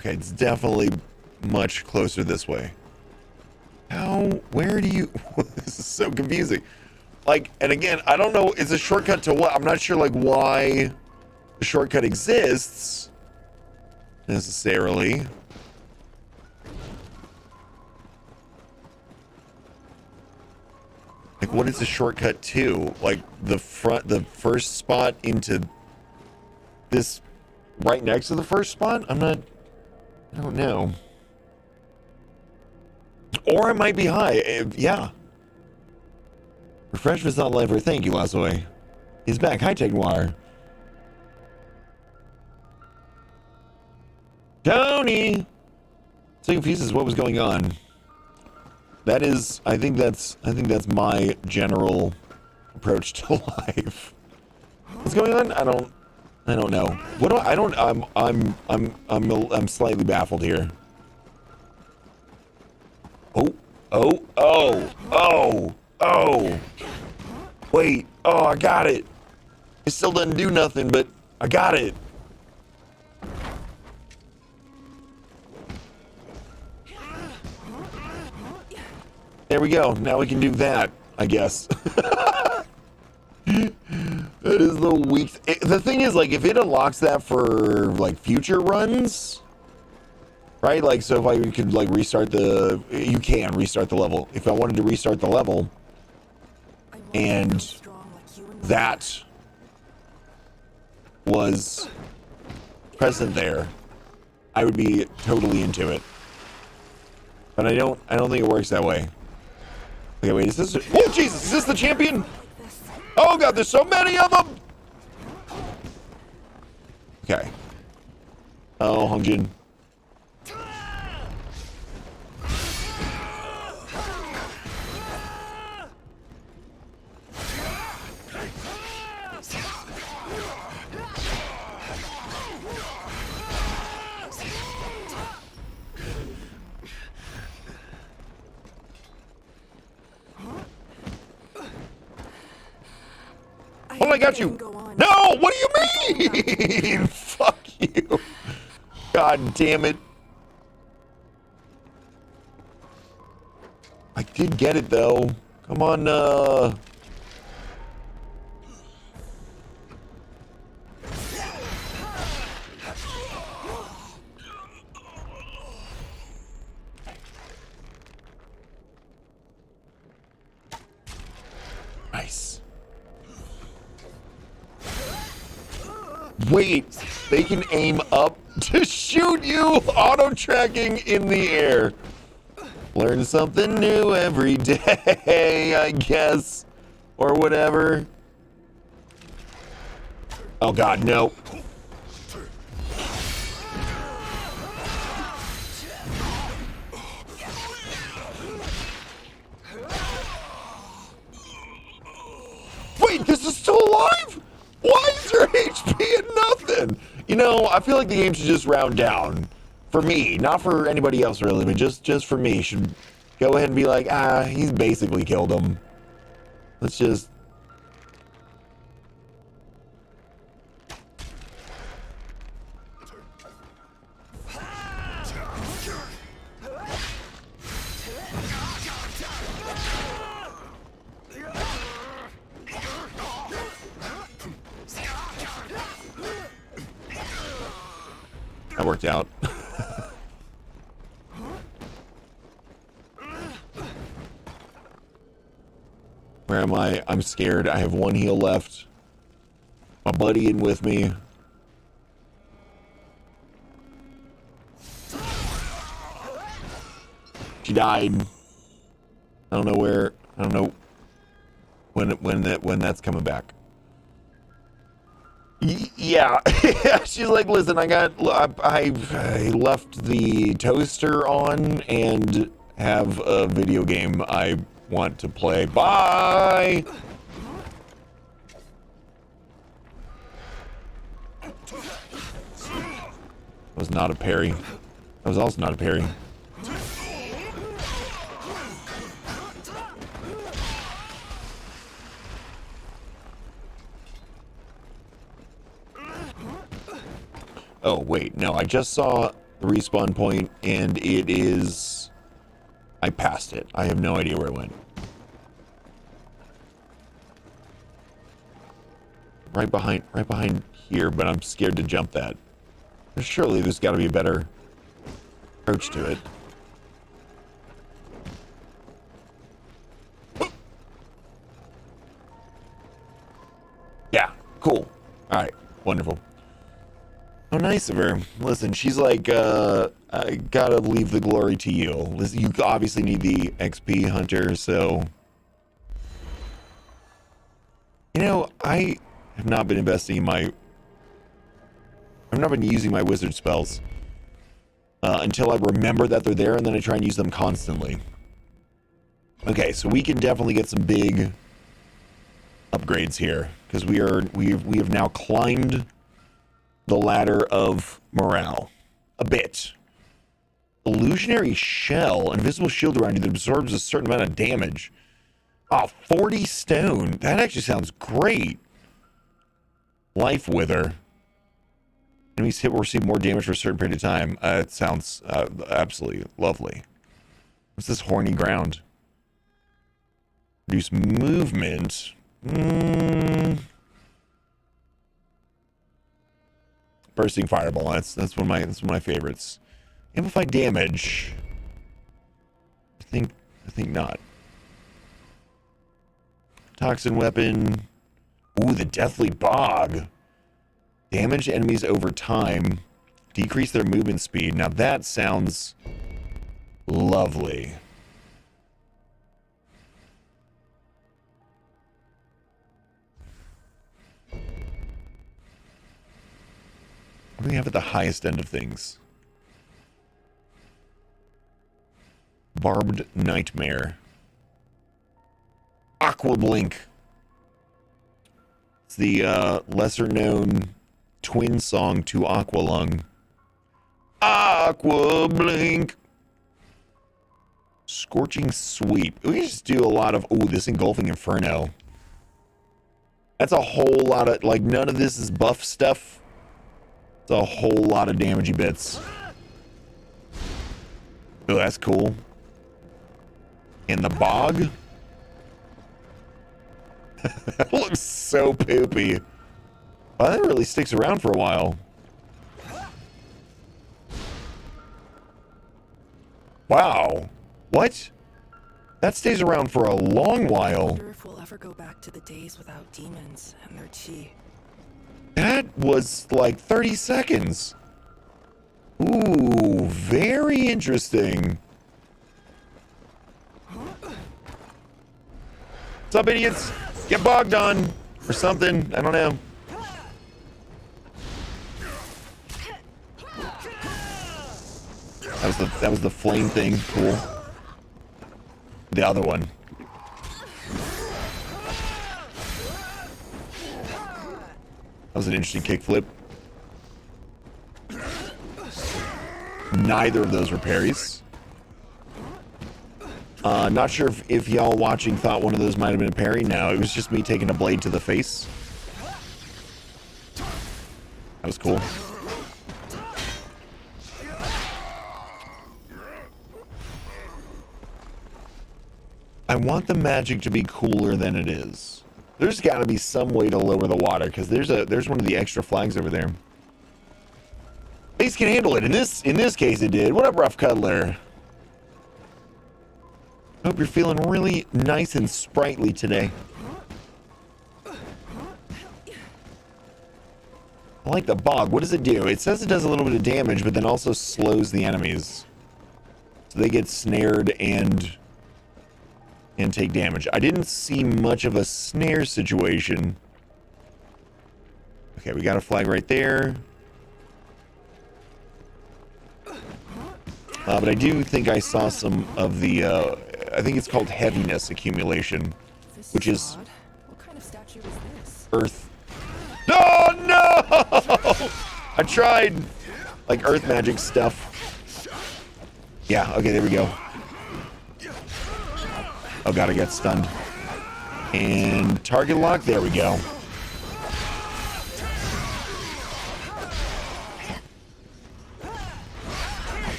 Okay, it's definitely much closer this way. How? Where do you? This is so confusing. Like, and again, I don't know. It's a shortcut to what? I'm not sure, like, why the shortcut exists necessarily. Like, what is the shortcut to? Like, the first spot into this right next to the first spot? I don't know. Or it might be high. Yeah. Refreshment's not live for thank you, Lazoy. He's back. Hi, Tech Noir. Tony! So confused as what was going on. That is, I think that's my general approach to life. What's going on? I don't know. What do I don't, I'm slightly baffled here. Oh. Wait. Oh, I got it. It still doesn't do nothing, but I got it. There we go. Now we can do that, I guess. That is the weak. The thing is, like, if it unlocks that for, like, future runs, right? Like, so if I could, like, restart the... You can restart the level. If I wanted to restart the level, and that was present there, I would be totally into it. But I don't think it works that way. Okay, wait, is this... Oh, Jesus, is this the champion? Oh, God, there's so many of them! Okay. Oh, Hongjin. Oh, I got you. No, what do you mean? Fuck you. God damn it. I did get it, though. Come on, Nice. Wait, they can aim up to shoot you. Auto tracking in the air. Learn something new every day, I guess. Or whatever. Oh God, no. Wait, this is still alive? Why is your HP at nothing? You know, I feel like the game should just round down. For me, not for anybody else really, but just for me. Should go ahead and be like, he's basically killed him. Let's just... That worked out. Where am I? I'm scared. I have one heal left. My buddy in with me. She died. I don't know where. I don't know when that's coming back. Yeah. She's like, listen, I left the toaster on and have a video game I want to play. Bye. That was not a parry. That was also not a parry. Oh, wait, no, I just saw the respawn point, and it is... I passed it. I have no idea where it went. Right behind here, but I'm scared to jump that. Surely there's got to be a better approach to it. Yeah, cool. All right, wonderful. How nice of her. Listen, she's like, I gotta leave the glory to you. Listen, you obviously need the XP, Hunter, so... You know, I have not been investing in my... I've not been using my wizard spells until I remember that they're there, and then I try and use them constantly. Okay, so we can definitely get some big upgrades here, because we have now climbed the ladder of morale a bit. Illusionary shell, invisible shield around you that absorbs a certain amount of damage. Oh, 40 stone. That actually sounds great. Life wither. Enemies hit will receive more damage for a certain period of time. It sounds absolutely lovely. What's this horny ground? Reduce movement. Bursting fireball. That's one of my favorites. Amplify damage. I think not. Toxin weapon. Ooh, the deathly bog. Damage enemies over time. Decrease their movement speed. Now that sounds lovely. What do we have at the highest end of things? Barbed Nightmare. Aqua Blink. It's the lesser known twin song to Aqualung. Aqua Blink. Scorching Sweep. We just do a lot of... Ooh, this Engulfing Inferno. That's a whole lot of... Like, none of this is buff stuff. It's a whole lot of damagey bits. Oh, that's cool. And the bog. That looks so poopy. Well, that really sticks around for a while. Wow. What? That stays around for a long while. I wonder if we'll ever go back to the days without demons and their chi. That was like 30 seconds. Ooh, very interesting. What's up, idiots? Get bogged on or something. I don't know. That was the flame thing. Cool. The other one. That was an interesting kickflip. Neither of those were parries. Not sure if y'all watching thought one of those might have been a parry. No, it was just me taking a blade to the face. That was cool. I want the magic to be cooler than it is. There's got to be some way to lower the water, because there's one of the extra flags over there. Base can handle it. In this case, it did. What up, Rough Cuddler? Hope you're feeling really nice and sprightly today. I like the bog. What does it do? It says it does a little bit of damage, but then also slows the enemies, so they get snared and take damage. I didn't see much of a snare situation. Okay, we got a flag right there. But I do think I saw some of the, I think it's called heaviness accumulation, which is what kind of statue is this? earth. No, no! I tried like earth magic stuff. Yeah, okay, there we go. Oh god, I got stunned. And target lock, there we go.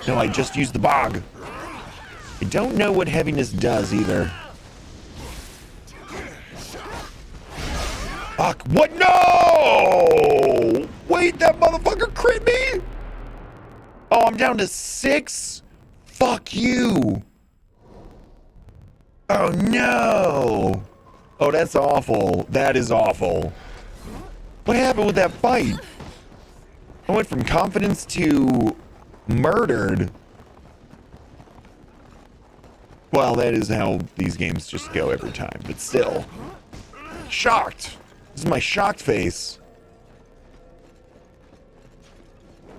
No, I just used the bog. I don't know what heaviness does either. Fuck, what? No! Wait, that motherfucker crit me? Oh, I'm down to 6? Fuck you. Oh, no. Oh, that's awful. That is awful. What happened with that fight? I went from confidence to murdered. Well, that is how these games just go every time, but still. Shocked. This is my shocked face.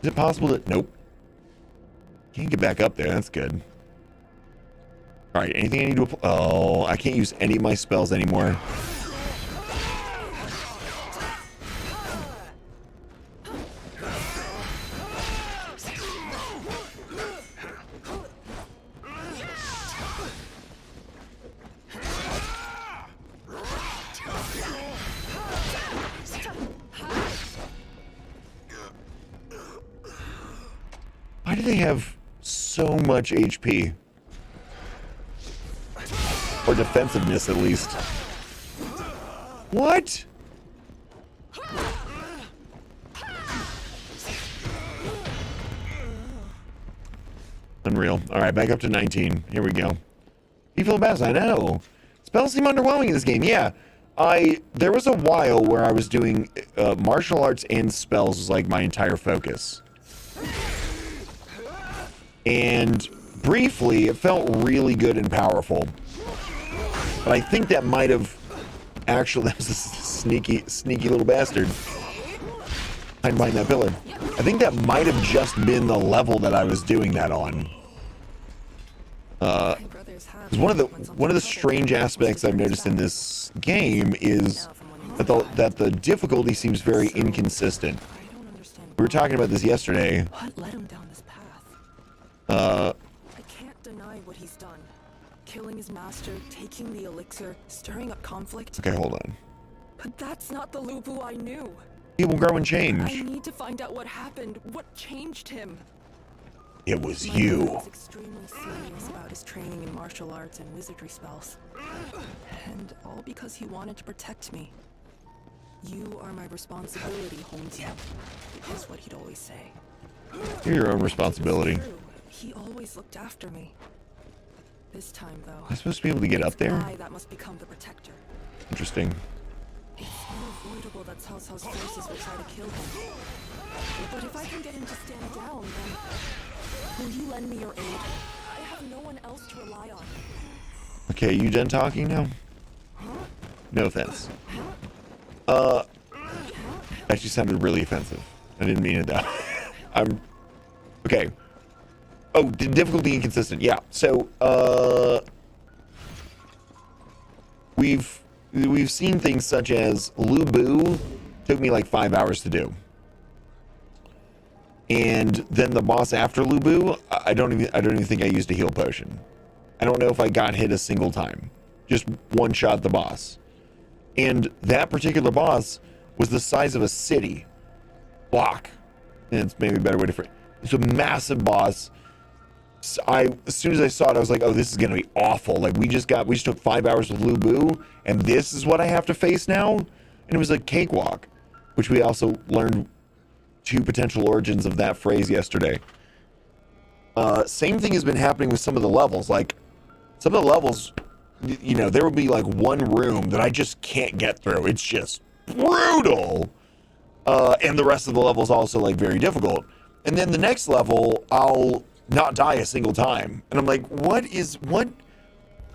Is it possible that... Nope. Can't get back up there. That's good. Alright, anything I need to... Oh, I can't use any of my spells anymore. Why do they have so much HP? Or defensiveness, at least. What? Unreal. Alright, back up to 19. Here we go. You feel best, I know. Spells seem underwhelming in this game, yeah. There was a while where I was doing martial arts and spells was like my entire focus. And briefly, it felt really good and powerful. But I think that might have actually... That was a sneaky little bastard. Hiding behind that pillar. I think that might have just been the level that I was doing that on. One of the strange aspects I've noticed in this game is that the difficulty seems very inconsistent. We were talking about this yesterday. What led him down this path? I can't deny what he's done. Killing his master, taking the elixir, stirring up conflict. Okay, hold on. But that's not the Lubu I knew. He will grow and change. I need to find out what happened. What changed him? It was you. My was extremely serious about his training in martial arts and wizardry spells. And all because he wanted to protect me. You are my responsibility, Holmesy, is what he'd always say. You're your own responsibility. He always looked after me. This time, though, Am I supposed to be able to get up there? I that must become the protector. Interesting. It's unavoidable that Cao Cao's forces will try to kill him. But if I can get him to stand down, then will you lend me your aid? I have no one else to rely on. Okay, you done talking now? No offense. Actually sounded really offensive. I didn't mean it that. Okay. Oh, difficulty inconsistent. Yeah. So, we've seen things such as Lubu took me like 5 hours to do. And then the boss after Lubu, I don't even think I used a heal potion. I don't know if I got hit a single time. Just one shot the boss. And that particular boss was the size of a city block. And it's maybe a better way to phrase it. It's a massive boss. As soon as I saw it, I was like, oh, this is gonna be awful. Like we just took 5 hours with Lubu, and this is what I have to face now? And it was a cakewalk, which we also learned 2 potential origins of that phrase yesterday. Same thing has been happening with some of the levels. Like some of the levels, you know, there will be like one room that I just can't get through. It's just brutal. And the rest of the levels also like very difficult. And then the next level, I'll not die a single time. And I'm like, what?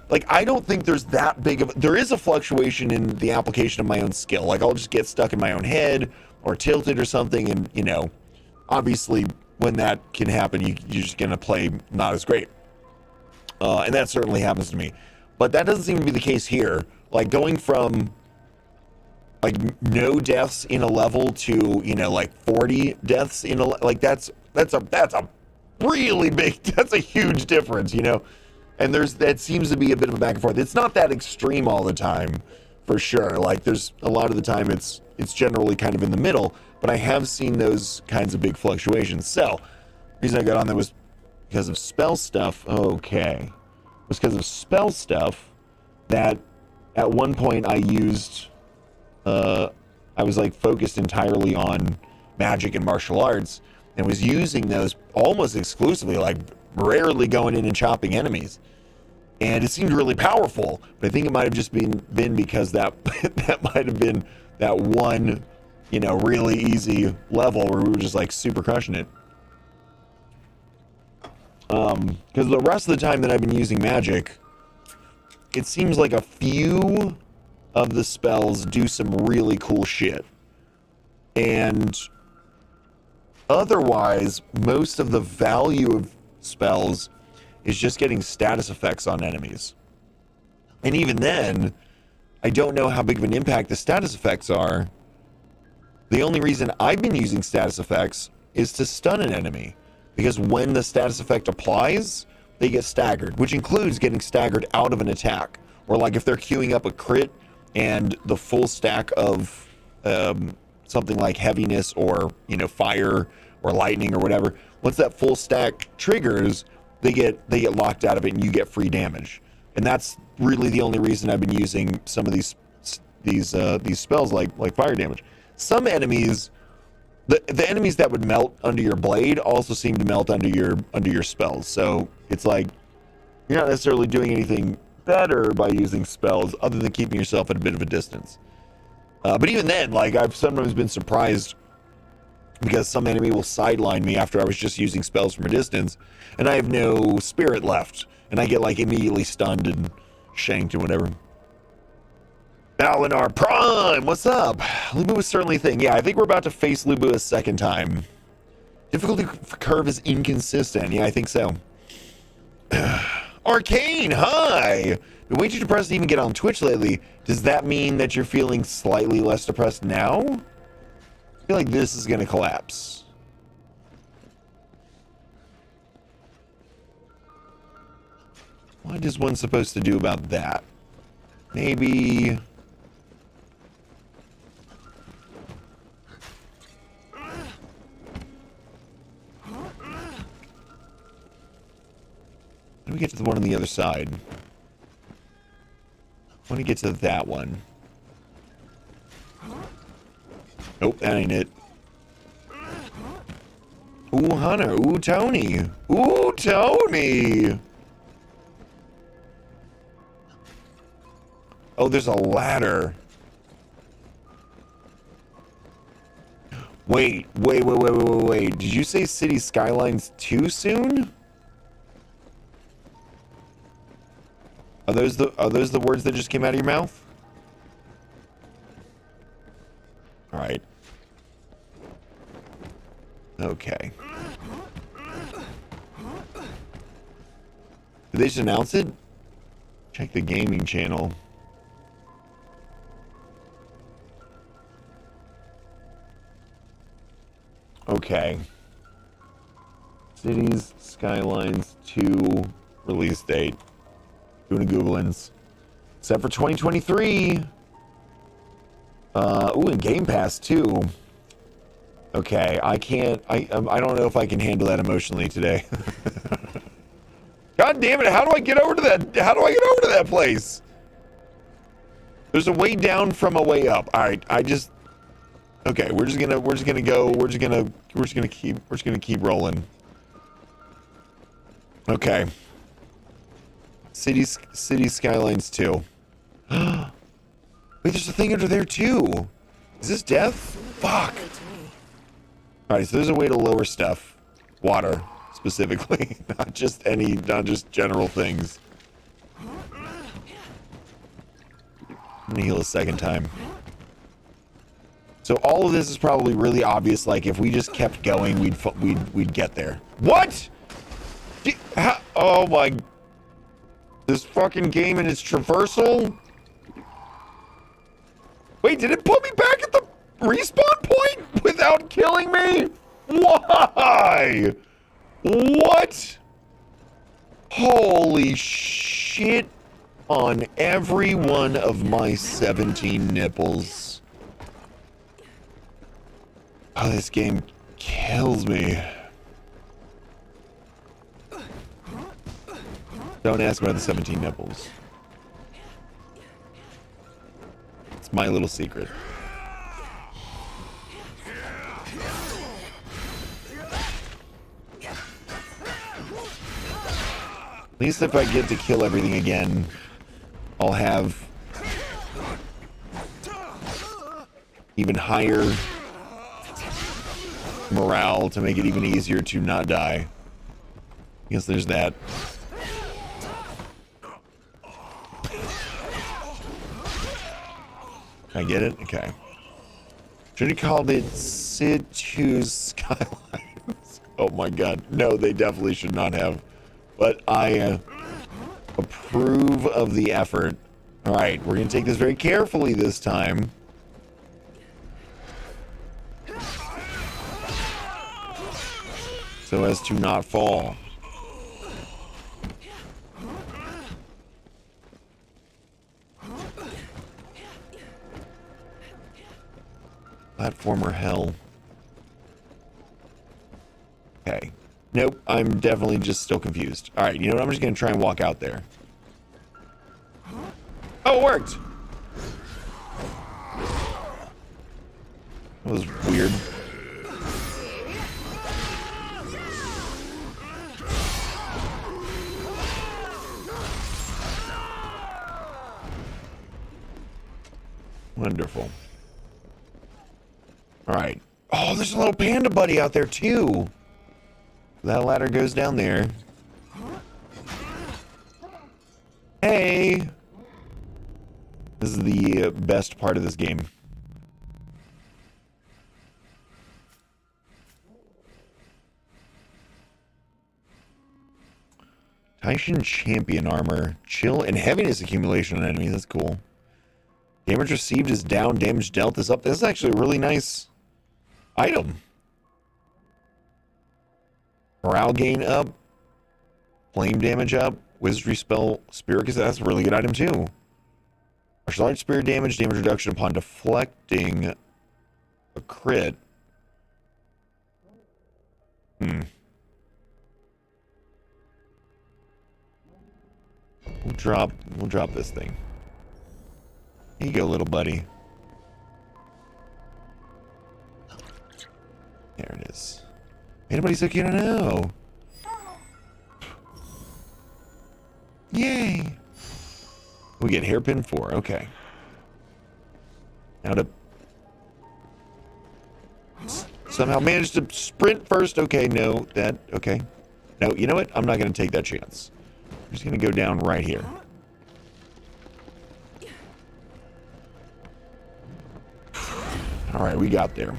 Like, I don't think there's that big of... There is a fluctuation in the application of my own skill. Like, I'll just get stuck in my own head or tilted or something. And, you know, obviously, when that can happen, you're just going to play not as great. And that certainly happens to me. But that doesn't seem to be the case here. Like, going from, like, no deaths in a level to, you know, like, 40 deaths in a... Like, that's a really big... That's a huge difference, you know? And that seems to be a bit of a back and forth. It's not that extreme all the time, for sure. Like, there's a lot of the time it's generally kind of in the middle, but I have seen those kinds of big fluctuations. So, the reason I got on that was because of spell stuff. Okay. It was because of spell stuff that at one point I used, I was like focused entirely on magic and martial arts and was using those almost exclusively, like rarely going in and chopping enemies. And it seemed really powerful, but I think it might have just been because that that might have been that one, you know, really easy level where we were just like super crushing it. Because the rest of the time that I've been using magic, it seems like a few of the spells do some really cool shit. And otherwise, most of the value of spells is just getting status effects on enemies. And even then, I don't know how big of an impact the status effects are. The only reason I've been using status effects is to stun an enemy. Because when the status effect applies, they get staggered, which includes getting staggered out of an attack. Or like if they're queuing up a crit and the full stack of something like heaviness or, you know, fire or lightning or whatever, once that full stack triggers, they get locked out of it and you get free damage. And that's really the only reason I've been using some of these spells like fire damage. Some enemies, the enemies that would melt under your blade also seem to melt under your spells. So it's like you're not necessarily doing anything better by using spells other than keeping yourself at a bit of a distance. But even then, like, I've sometimes been surprised because some enemy will sideline me after I was just using spells from a distance, and I have no spirit left, and I get like immediately stunned and shanked and whatever. Balinar Prime, what's up? Lu Bu is certainly a thing. Yeah, I think we're about to face Lu Bu a second time. Difficulty curve is inconsistent. Yeah, I think so. Arcane, hi! Been way too depressed to even get on Twitch lately. Does that mean that you're feeling slightly less depressed now? I feel like this is gonna collapse. What is one supposed to do about that? Maybe... Let me get to the one on the other side. I want to get to that one. Nope, that ain't it. Ooh, Hunter. Ooh, Tony. Ooh, Tony. Oh, there's a ladder. Wait. Did you say City Skylines 2 soon? Are those the words that just came out of your mouth? All right. Okay. Did they just announce it? Check the gaming channel. Okay. Cities Skylines 2 release date. Doing a Googlins. Except for 2023. Ooh, and Game Pass too. Okay, I don't know if I can handle that emotionally today. God damn it! How do I get over to that? How do I get over to that place? There's a way down from a way up. All right, okay, we're just gonna keep rolling. Okay. City Skylines 2. Wait, there's a thing under there too. Is this death? Fuck. Alright, so there's a way to lower stuff. Water, specifically. not just general things. I'm gonna heal a second time. So all of this is probably really obvious, like if we just kept going, we'd get there. What? Oh my... This fucking game and its traversal? Wait, did it put me back at the respawn point without killing me? Why? What? Holy shit on every one of my 17 nipples. Oh, this game kills me. Don't ask about the 17 nipples. It's my little secret. At least if I get to kill everything again, I'll have even higher morale to make it even easier to not die. I guess there's that. Can I get it? Okay. Should have called it Sid2 Skylines. Oh my god. No, they definitely should not have. But I approve of the effort. Alright, we're going to take this very carefully this time. So as to not fall. Platformer hell. Okay. Nope, I'm definitely just still confused. Alright, you know what? I'm just going to try and walk out there. Oh, it worked! That was weird. Wonderful. Alright. Oh, there's a little panda buddy out there, too! That ladder goes down there. Hey! This is the best part of this game. Taishan Champion Armor. Chill and heaviness accumulation on enemies. That's cool. Damage received is down. Damage dealt is up. This is actually a really nice item. Morale gain up. Flame damage up. Wizardry spell. Spirit. That's a really good item too. Martial arts spirit damage. Damage reduction upon deflecting a crit. We'll drop this thing. Here you go, little buddy. There it is. Anybody so cute? I know. Yay! We get hairpin 4. Okay. Now to somehow manage to sprint first. Okay, no, that okay. No, you know what? I'm not going to take that chance. I'm just going to go down right here. All right, we got there.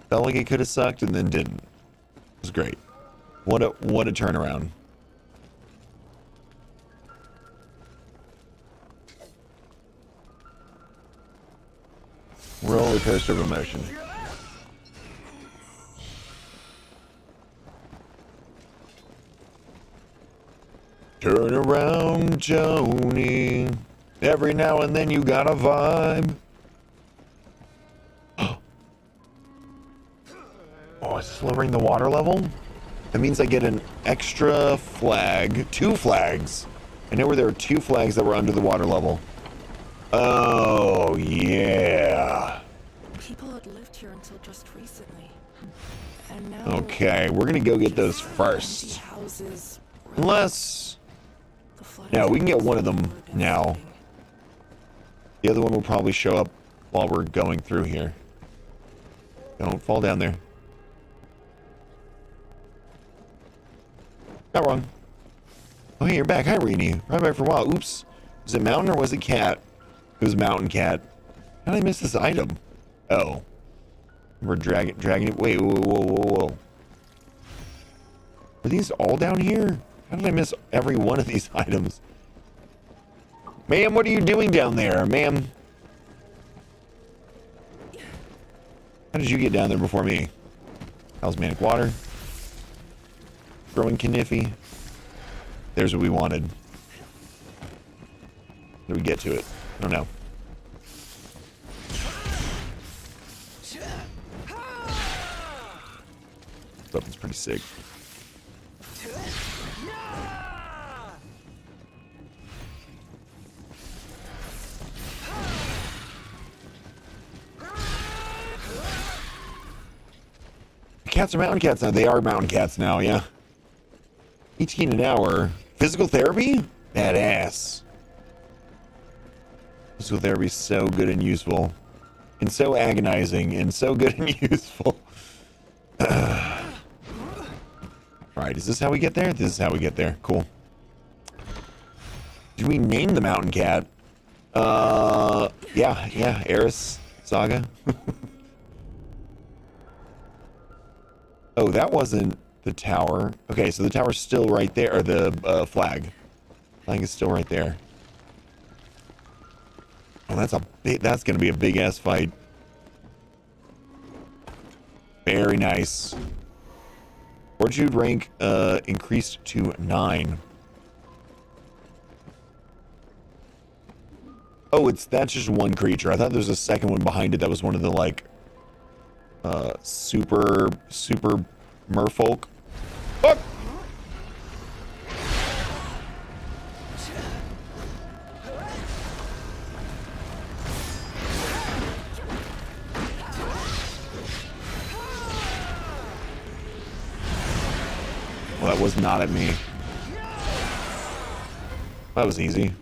Felt like it could have sucked and then didn't. It was great. What a turnaround. Roller coaster of emotion. Turn around, Joni. Every now and then you got a vibe. Oh, it's lowering the water level? That means I get an extra flag. 2 flags. I know where there were 2 flags that were under the water level. Oh, yeah. People had lived here until just recently. And now Okay, we're gonna go get those first. houses, Unless... the flooding No, we can get one of them were now. devastating. The other one will probably show up while we're going through here. Don't fall down there. Not wrong. Oh, hey, you're back. Hi, Rini. Right back for a while. Oops. Was it mountain or was it cat? It was mountain cat. How did I miss this item? Oh. We're dragging it. Wait, whoa. Are these all down here? How did I miss every one of these items? Ma'am, what are you doing down there, ma'am? How did you get down there before me? Talismanic water. Growing Kniffy. There's what we wanted. How do we get to it? I don't know. This weapon's pretty sick. cats are mountain cats now. They are mountain cats now, yeah. 18 an hour. Physical therapy? Badass. Physical therapy is so good and useful. And so agonizing and so good and useful. Alright, is this how we get there? This is how we get there. Cool. Did we name the mountain cat? Yeah, Eris Saga. Oh, that wasn't the tower. Okay, so the tower's still right there, or the flag. Flag is still right there. Oh, that's gonna be a big ass fight. Very nice. Fortitude rank increased to 9. Oh, that's just one creature. I thought there was a second one behind it that was one of the like super merfolk. Fuck! Well, that was not at me. That was easy.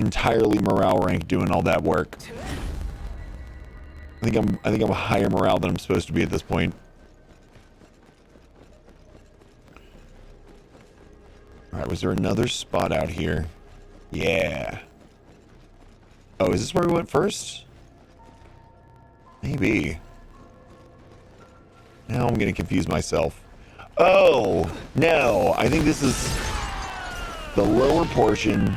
Entirely morale rank doing all that work. I think I'm higher morale than I'm supposed to be at this point. Alright, was there another spot out here? Yeah. Oh, is this where we went first? Maybe. Now I'm gonna confuse myself. Oh, no. I think this is the lower portion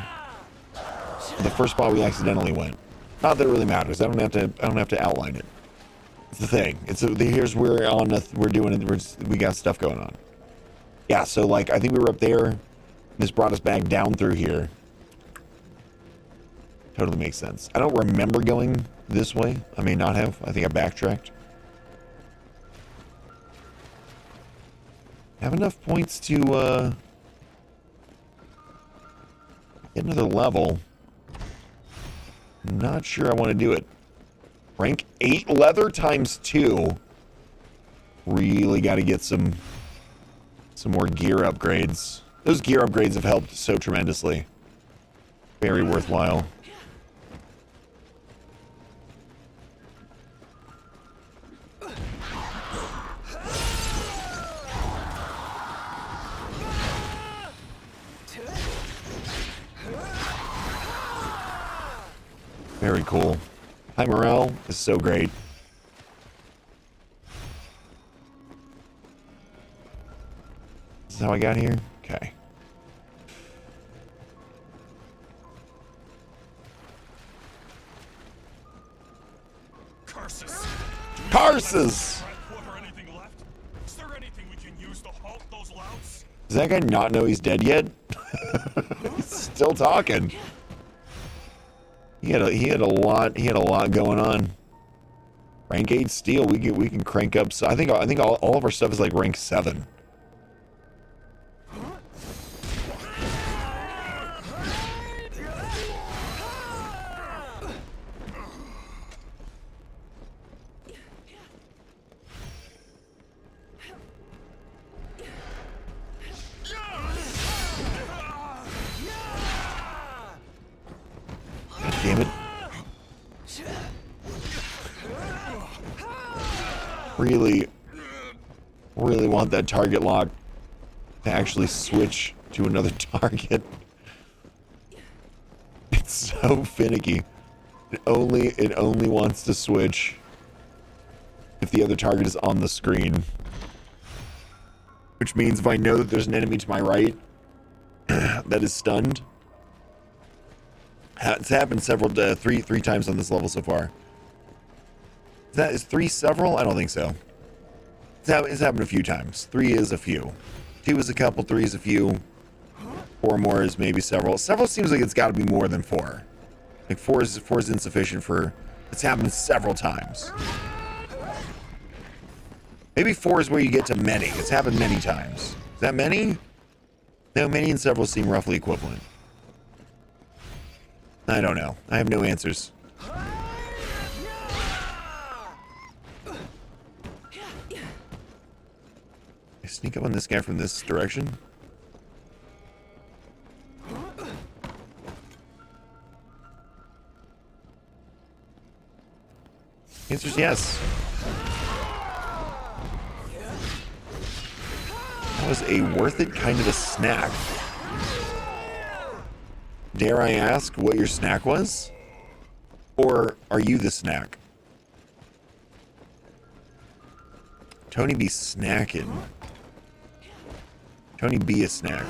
of the first spot we accidentally went. Not that it really matters. I don't have to outline it. It's the thing. Here's we're doing it. We got stuff going on. Yeah, so like I think we were up there. This brought us back down through here. Totally makes sense. I don't remember going this way. I may not have. I think I backtracked. Have enough points to get another level. Not sure I want to do it. Rank 8 leather times 2. Really got to get some more gear upgrades. Those gear upgrades have helped so tremendously. Very worthwhile. Very cool. High morale is so great. This is how I got here? Okay. Curses! Curses! Is there anything we can use to halt those louts? Does that guy not know he's dead yet? He's still talking. He had a lot going on. Rank 8 steel, we can crank up. So I think all of our stuff is like rank 7. Damn it. Really want that target lock to actually switch to another target. It's so finicky. It only wants to switch if the other target is on the screen. Which means if I know that there's an enemy to my right that is stunned. It's happened three times on this level so far. Is 3 several? I don't think so. It's happened a few times. 3 is a few. 2 is a couple. 3 is a few. 4 more is maybe several. Several seems like it's got to be more than 4. Like 4 is insufficient for. It's happened several times. Maybe 4 is where you get to many. It's happened many times. Is that many? No, many and several seem roughly equivalent. I don't know. I have no answers. sneak up on this guy from this direction? Answer's yes. That was a worth it kind of a snack. Dare I ask what your snack was? Or are you the snack? Tony be snacking. Tony be a snack.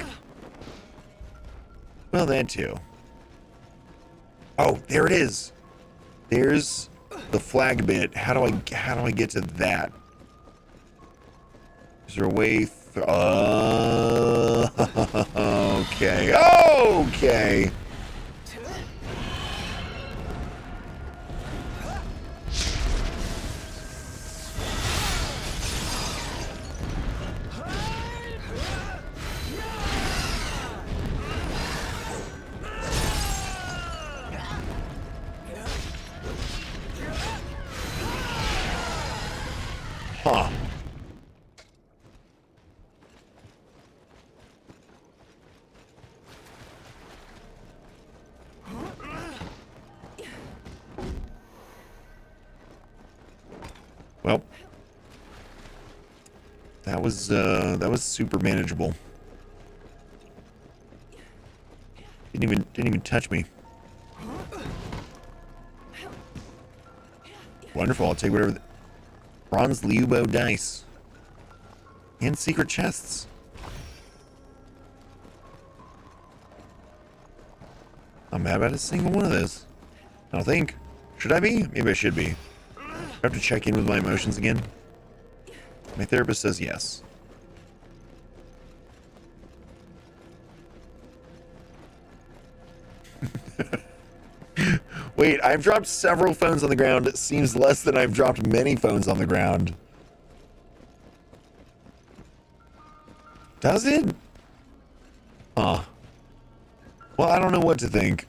Well, that too. Oh, there it is. There's the flag bit. How do I get to that? Is there a way? Okay. Okay. Huh. Well, that was super manageable. Didn't even touch me. Wonderful. I'll take whatever. Bronze Liubo dice. And secret chests. I'm mad about a single one of those. I don't think. Should I be? Maybe I should be. I have to check in with my emotions again. My therapist says yes. Wait, I've dropped several phones on the ground. It seems less than I've dropped many phones on the ground. Does it? Well, I don't know what to think.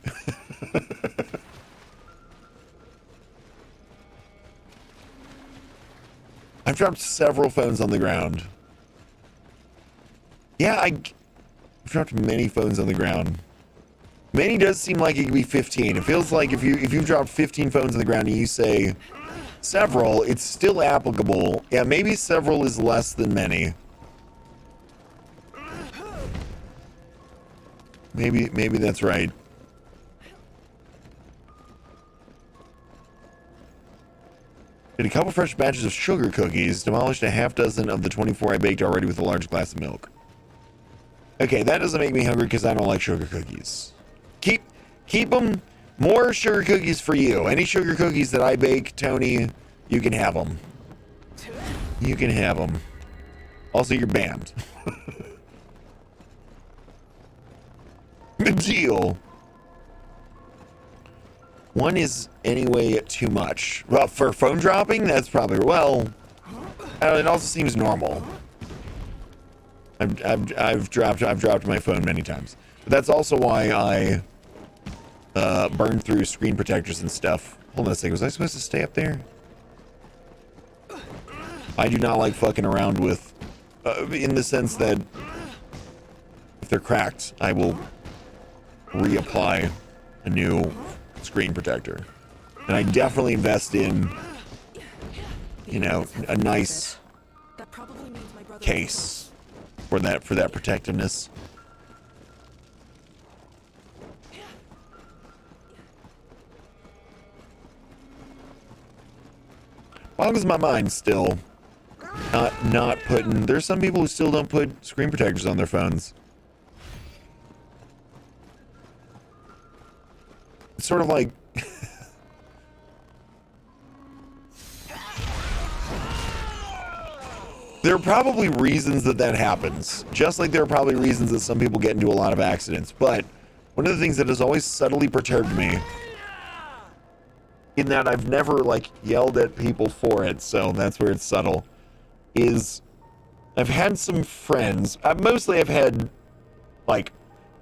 I've dropped several phones on the ground. Yeah, I've dropped many phones on the ground. Many does seem like it could be 15. It feels like if you've dropped 15 phones on the ground and you say several, it's still applicable. Yeah, maybe several is less than many. Maybe that's right. Did a couple fresh batches of sugar cookies, demolished a half dozen of the 24 I baked already with a large glass of milk. Okay, that doesn't make me hungry because I don't like sugar cookies. Keep them. More sugar cookies for you. Any sugar cookies that I bake, Tony, you can have them. You can have them. Also, you're banned. Deal. One is anyway too much. Well, for phone dropping, that's probably well. It also seems normal. I've dropped my phone many times. But that's also why I burned through screen protectors and stuff. Hold on a second. Was I supposed to stay up there? I do not like fucking around with, in the sense that if they're cracked, I will reapply a new screen protector. And I definitely invest in, you know, a nice case for that protectiveness. Boggles my mind still. Not putting. There's some people who still don't put screen protectors on their phones. It's sort of like there are probably reasons that happens. Just like there are probably reasons that some people get into a lot of accidents. But one of the things that has always subtly perturbed me, in that I've never like yelled at people for it, so that's where it's subtle, is I've had some friends, mostly I've had like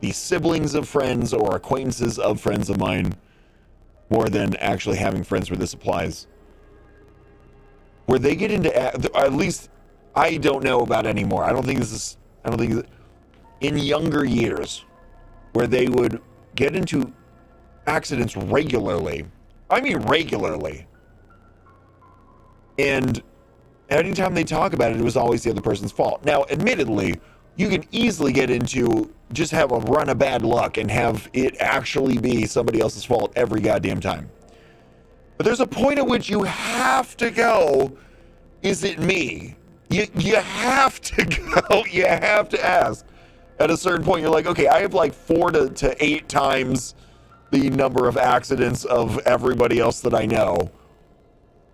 the siblings of friends or acquaintances of friends of mine, more than actually having friends where this applies, where they get into, at least I don't know about anymore. I don't think this is, I don't think, in younger years, where they would get into accidents regularly. I mean regularly. And anytime they talk about it, it was always the other person's fault. Now, admittedly, you can easily get into just have a run of bad luck and have it actually be somebody else's fault every goddamn time. But there's a point at which you have to go, is it me? You have to go, you have to ask. At a certain point, you're like, okay, I have like 4 to 8 times the number of accidents of everybody else that I know.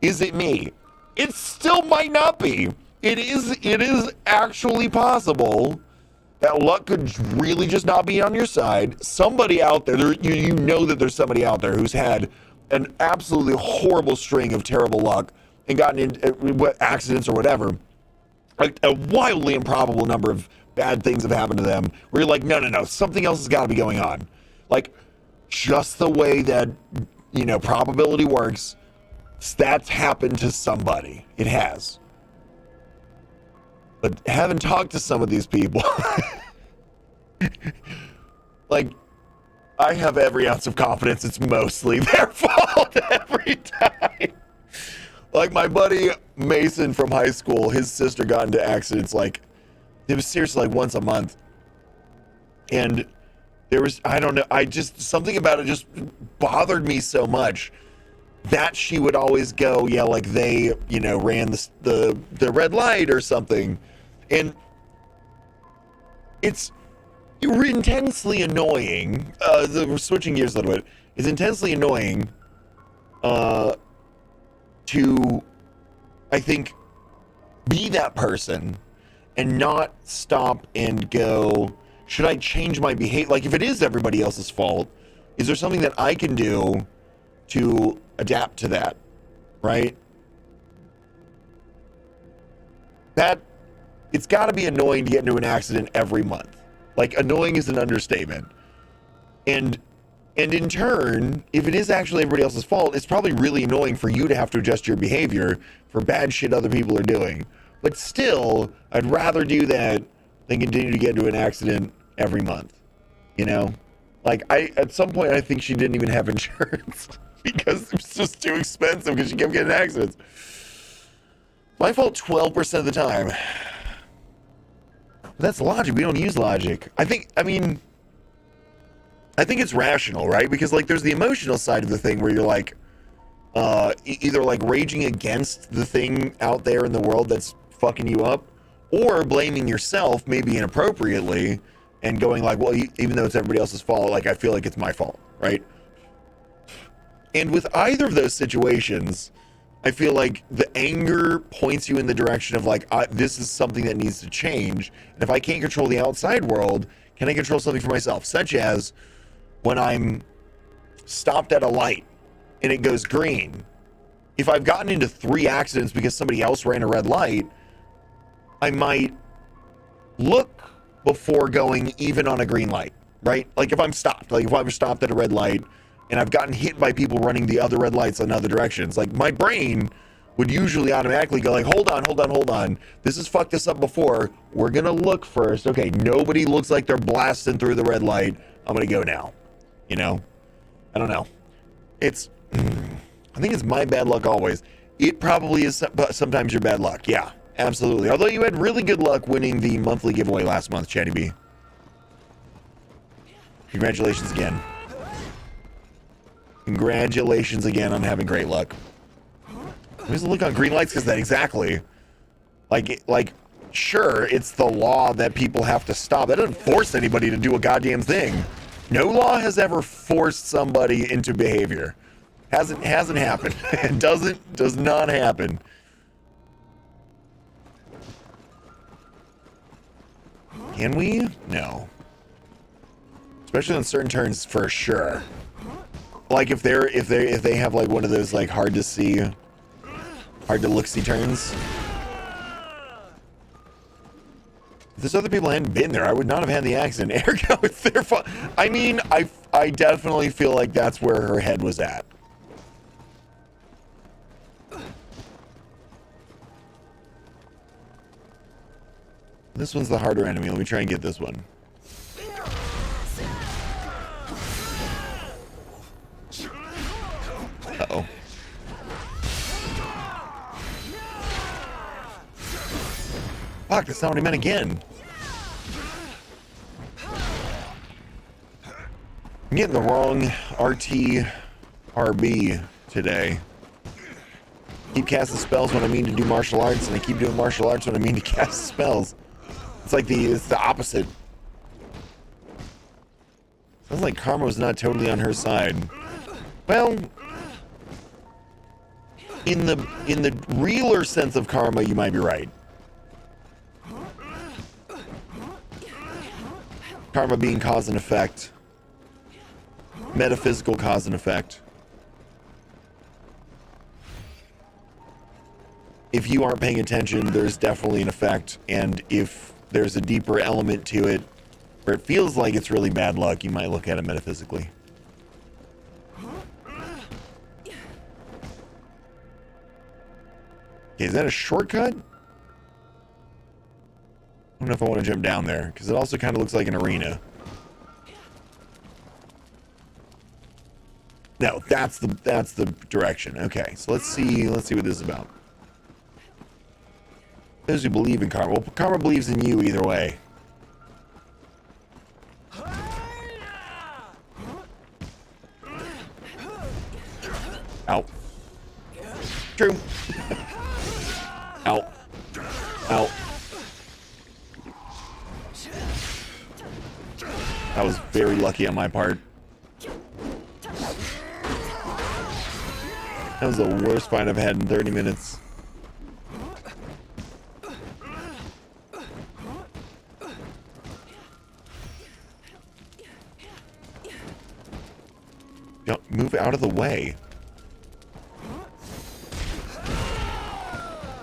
Is it me? It still might not be. It is actually possible that luck could really just not be on your side. Somebody out there, you know that there's somebody out there who's had an absolutely horrible string of terrible luck and gotten in accidents or whatever. A wildly improbable number of bad things have happened to them where you're like, no, something else has got to be going on. Like, just the way that, you know, probability works, that's happened to somebody. It has. But having talked to some of these people, like, I have every ounce of confidence it's mostly their fault every time. Like, my buddy Mason from high school, his sister got into accidents, like, it was seriously like once a month. And there was, I don't know, something about it just bothered me so much that she would always go, yeah, like they, you know, ran the red light or something. And it's intensely annoying. We're switching gears a little bit. It's intensely annoying to, I think, be that person and not stop and go, should I change my behavior? Like, if it is everybody else's fault, is there something that I can do to adapt to that, right? That, it's got to be annoying to get into an accident every month. Like, annoying is an understatement. And in turn, if it is actually everybody else's fault, it's probably really annoying for you to have to adjust your behavior for bad shit other people are doing. But still, I'd rather do that than continue to get into an accident every month. You know? Like, at some point, I think she didn't even have insurance because it was just too expensive because she kept getting accidents. My fault 12% of the time. That's logic. We don't use logic. I think it's rational, right? Because, like, there's the emotional side of the thing where you're like, either like raging against the thing out there in the world that's fucking you up, or blaming yourself, maybe inappropriately, and going like, well, even though it's everybody else's fault, like, I feel like it's my fault, right? And with either of those situations, I feel like the anger points you in the direction of like, this is something that needs to change. And if I can't control the outside world, can I control something for myself? Such as when I'm stopped at a light and it goes green. If I've gotten into 3 accidents because somebody else ran a red light, I might look before going even on a green light, right? Like if I'm stopped, like if I was stopped at a red light and I've gotten hit by people running the other red lights in other directions, like my brain would usually automatically go like, hold on. This has fucked us up before. We're going to look first. Okay, nobody looks like they're blasting through the red light. I'm going to go now. You know? I don't know. I think it's my bad luck always. It probably is sometimes your bad luck. Yeah, absolutely. Although you had really good luck winning the monthly giveaway last month, Chatty B. Congratulations again. Congratulations again on having great luck. Who's the look on green lights? Because that exactly. Like, sure, it's the law that people have to stop. That doesn't force anybody to do a goddamn thing. No law has ever forced somebody into behavior. Hasn't happened. It does not happen. Can we? No. Especially on certain turns, for sure. Like if they have like one of those like hard to look-see turns. If there's other people hadn't been there, I would not have had the accident. Ergo, it's their fault. I mean, I definitely feel like that's where her head was at. This one's the harder enemy. Let me try and get this one. Uh-oh. Fuck, that's not what I meant again. I'm getting the wrong RT RB today. Keep casting spells when I mean to do martial arts, and I keep doing martial arts when I mean to cast spells. It's like it's the opposite. Sounds like Karma's not totally on her side. Well, in the realer sense of karma, you might be right. Karma being cause and effect. Metaphysical cause and effect. If you aren't paying attention, there's definitely an effect, and if there's a deeper element to it where it feels like it's really bad luck, you might look at it metaphysically. Okay, is that a shortcut? I don't know if I want to jump down there, because it also kind of looks like an arena. No, that's the direction. Okay, so let's see what this is about. Those who believe in karma. Well, karma believes in you either way. Ow. True. Ow. Ow. That was very lucky on my part. That was the worst fight I've had in 30 minutes. Don't move out of the way.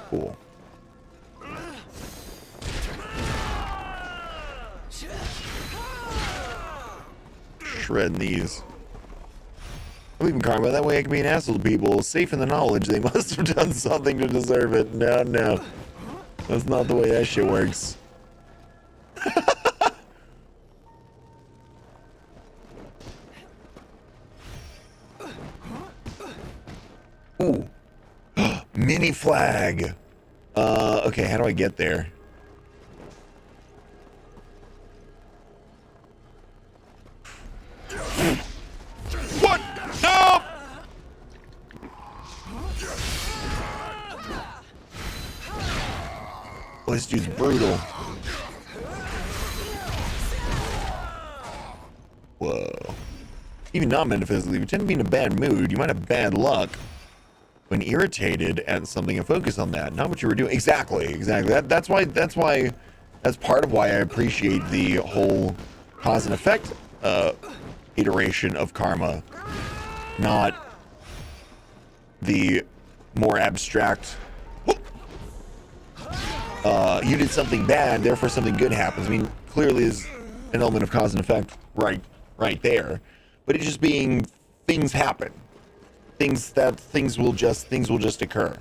Cool. Shredding these. I believe in karma. That way I can be an asshole to people, safe in the knowledge they must have done something to deserve it. No, no. That's not the way that shit works. Ooh. Mini flag. Okay, how do I get there? What? No! Oh, this dude's brutal. Whoa. Even not metaphysically, you tend to be in a bad mood. You might have bad luck when irritated at something and focus on that, not what you were doing. Exactly. That's part of why I appreciate the whole cause and effect iteration of karma, not the more abstract. You did something bad, therefore something good happens. I mean, clearly is an element of cause and effect right there, but it's just being things happen. Things will just occur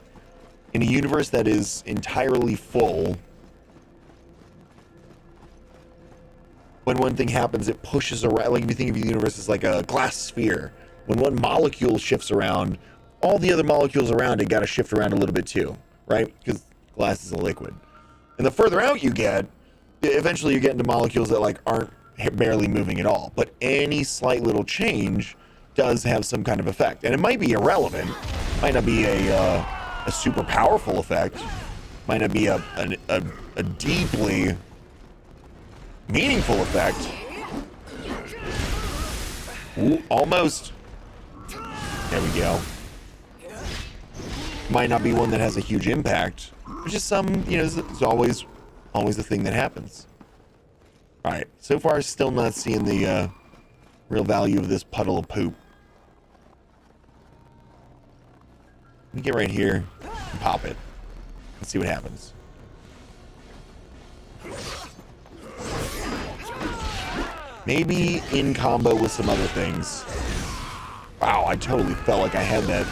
in a universe that is entirely full. When one thing happens, it pushes around. Like if you think of the universe as like a glass sphere, when one molecule shifts around, all the other molecules around it got to shift around a little bit too, right? Because glass is a liquid, and the further out you get, eventually you get into molecules that like aren't barely moving at all. But any slight little change does have some kind of effect, and it might be irrelevant, might not be a super powerful effect, might not be a deeply meaningful effect. Ooh, almost. There we go. Might not be one that has a huge impact, but just some, it's always the thing that happens. All right, so far still not seeing the real value of this puddle of poop. Let me get right here and pop it. Let's see what happens. Maybe in combo with some other things. Wow, I totally felt like I had that.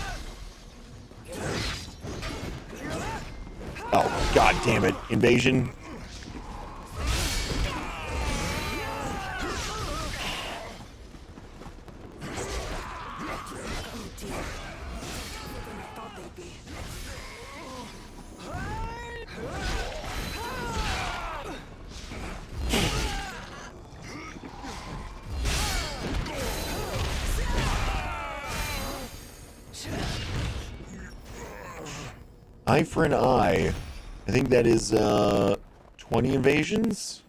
Oh, god damn it. Invasion. be. Eye for an eye. I think that is 20 invasions.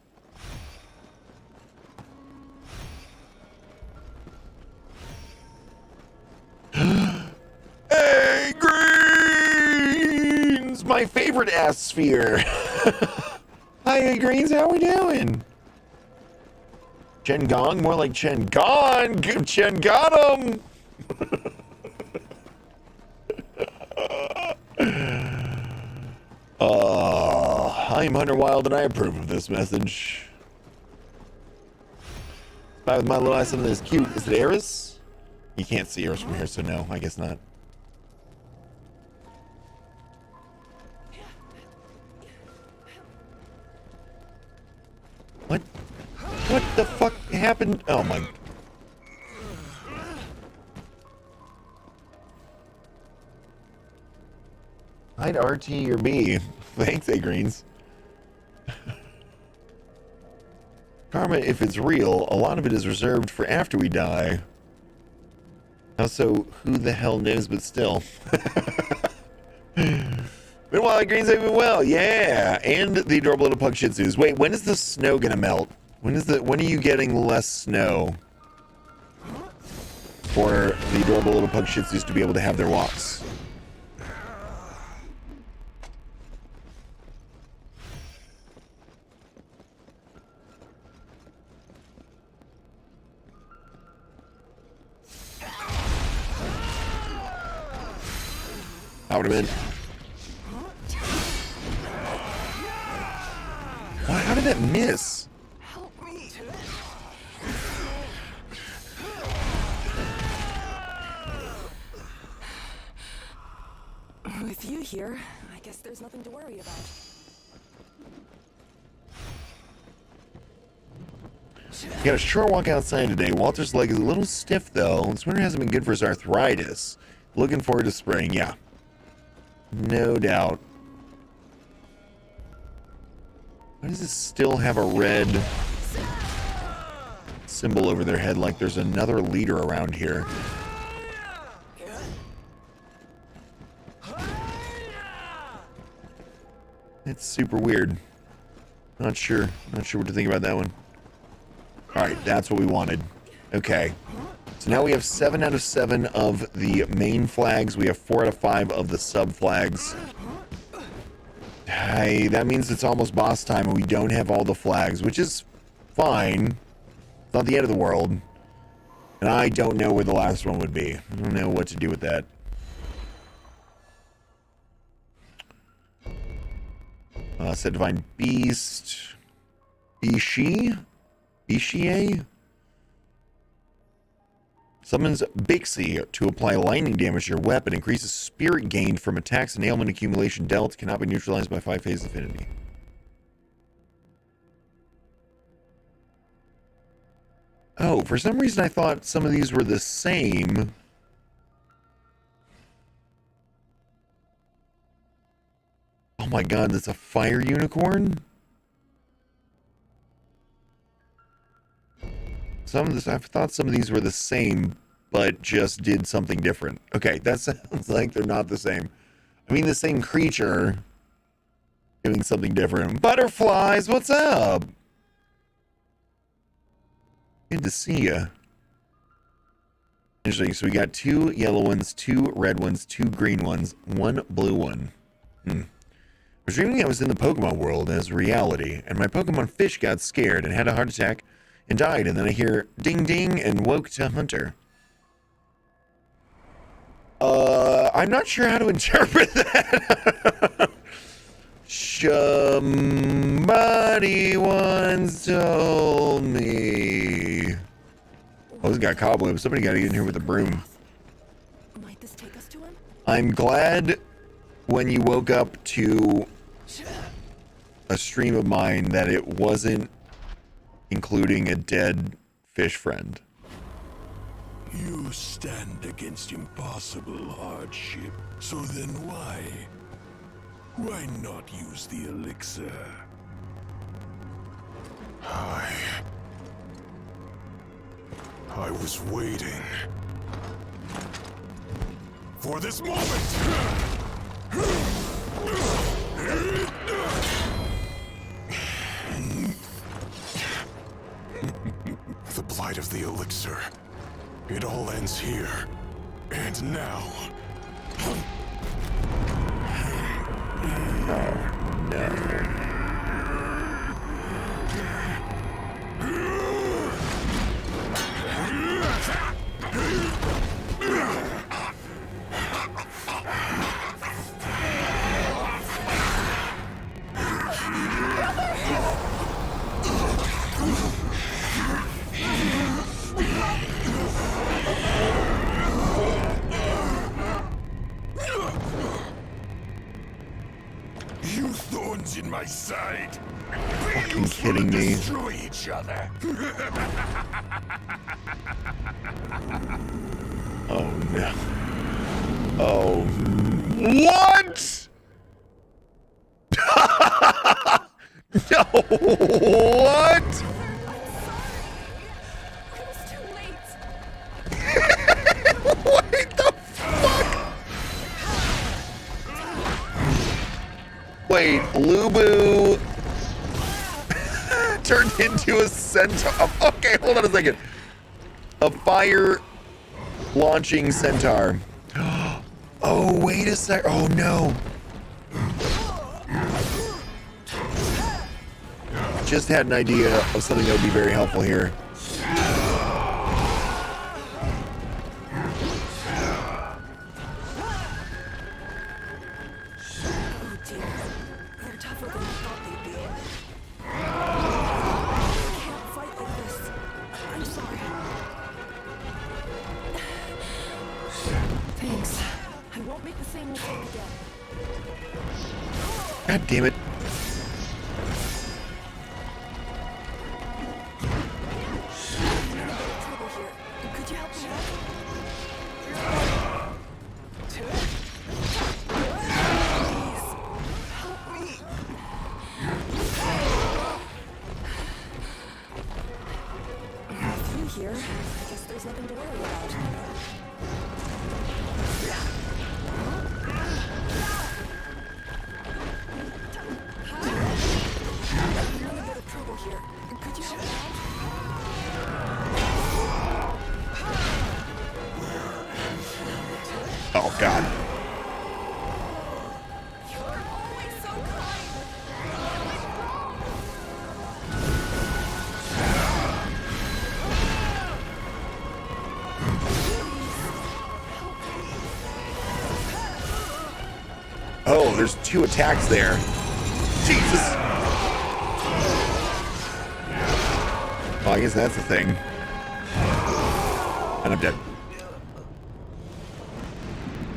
Hey, Greens! My favorite ass sphere. Hi, hey, Greens, how we doing? Chen Gong? More like Chen Gone! Chen got him! I am Hunter Wild and I approve of this message. Spy with my little eye, something that's cute. Is it Eris? You can't see Eris from here, so no, I guess not. What? What the fuck happened? Oh my... I'd RT or B. Thanks, A Greens. Karma, if it's real, a lot of it is reserved for after we die. Also, who the hell knows, but still. Meanwhile, Greens have been well, yeah. And the adorable little pug shih tzus. Wait, when is the snow gonna melt? When are you getting less snow? For the adorable little pug shih tzus to be able to have their walks. I would have been. Wow, how did that miss? Help me. With you here, I guess there's nothing to worry about. Got a short walk outside today. Walter's leg is a little stiff though. This winter hasn't been good for his arthritis. Looking forward to spring, yeah. No doubt. Why does this still have a red symbol over their head like there's another leader around here? It's super weird. Not sure what to think about that one. Alright, that's what we wanted. Okay. So now we have 7 out of 7 of the main flags. We have 4 out of 5 of the sub flags. Hey, that means it's almost boss time and we don't have all the flags, which is fine. It's not the end of the world. And I don't know where the last one would be. I don't know what to do with that. Said Divine Beast. Bishi? Bishie? Summons Bixie to apply lightning damage to your weapon. Increases spirit gained from attacks and ailment accumulation dealt. Cannot be neutralized by 5 phase affinity. Oh, for some reason I thought some of these were the same. Oh my god, that's a fire unicorn? Some of this, I thought some of these were the same, but just did something different. Okay, that sounds like they're not the same. I mean, the same creature doing something different. Butterflies, what's up? Good to see ya. Interesting. So we got 2 yellow ones, 2 red ones, 2 green ones, 1 blue one. I was dreaming I was in the Pokemon world as reality, and my Pokemon fish got scared and had a heart attack and died, and then I hear ding ding and woke to Hunter. I'm not sure how to interpret that. Somebody once told me. Oh, this got cobwebs. Somebody got to get in here with a broom. Might this take us to him? I'm glad when you woke up to a stream of mine that it wasn't including a dead fish friend. You stand against impossible hardship. So then why? Why not use the elixir? I was waiting for this moment! The blight of the elixir. It all ends here. And now. You thorns in my side. Fucking kidding me. Destroy each other. Oh no. Oh. What? No. What? It was too late. What the fuck? Wait, Lubu turned into a centaur. Okay, hold on a second. A fire launching centaur. Oh, wait a sec. Oh no. Just had an idea of something that would be very helpful here. Oh dear. They're tougher than I thought they'd be. I can't fight like this. I'm sorry. Thanks. I won't make the same mistake again. God damn it. I'm in a bit of trouble here. Could you help me out? Please, help me. With you here, I guess there's nothing to worry about. You're in a bit of trouble here. Could you help me out? Oh god. You're always so kind. Oh, there's 2 attacks there. Jesus. Oh, I guess that's the thing. And I'm dead.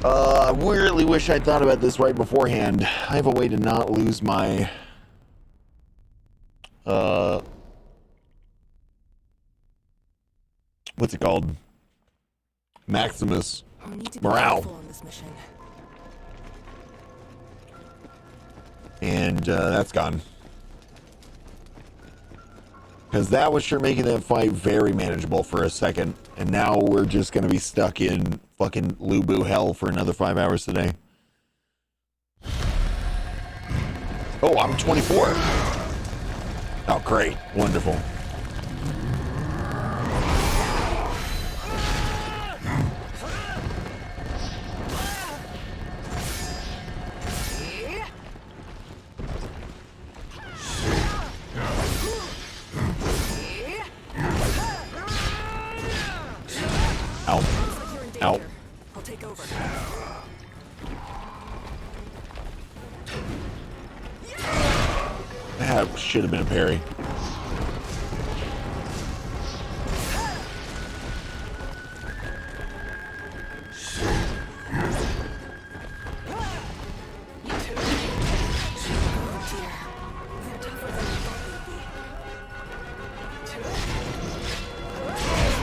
I really wish I'd thought about this right beforehand. I have a way to not lose my... what's it called? Maximus. We need to be Morale. careful on this mission. And that's gone. Because that was sure making that fight very manageable for a second. And now we're just going to be stuck in fucking Lubu hell for another 5 hours today. Oh, I'm 24. Oh, great. Wonderful. Ow. Looks like you're in danger. Ow. I'll take over. That should have been a parry. Oh dear. They're tougher than I thought they'd be.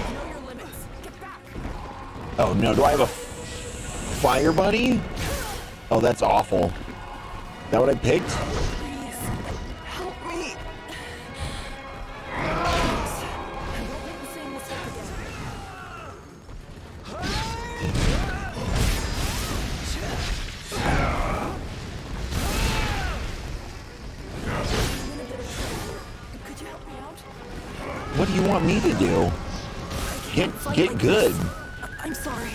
You know your limits. Get back. Oh no, do I have a fire buddy? Oh, that's awful. Is that what I picked? Please, help me. I won't make the same mistake again. Could you help me out? What do you want me to do? Get good. I'm sorry.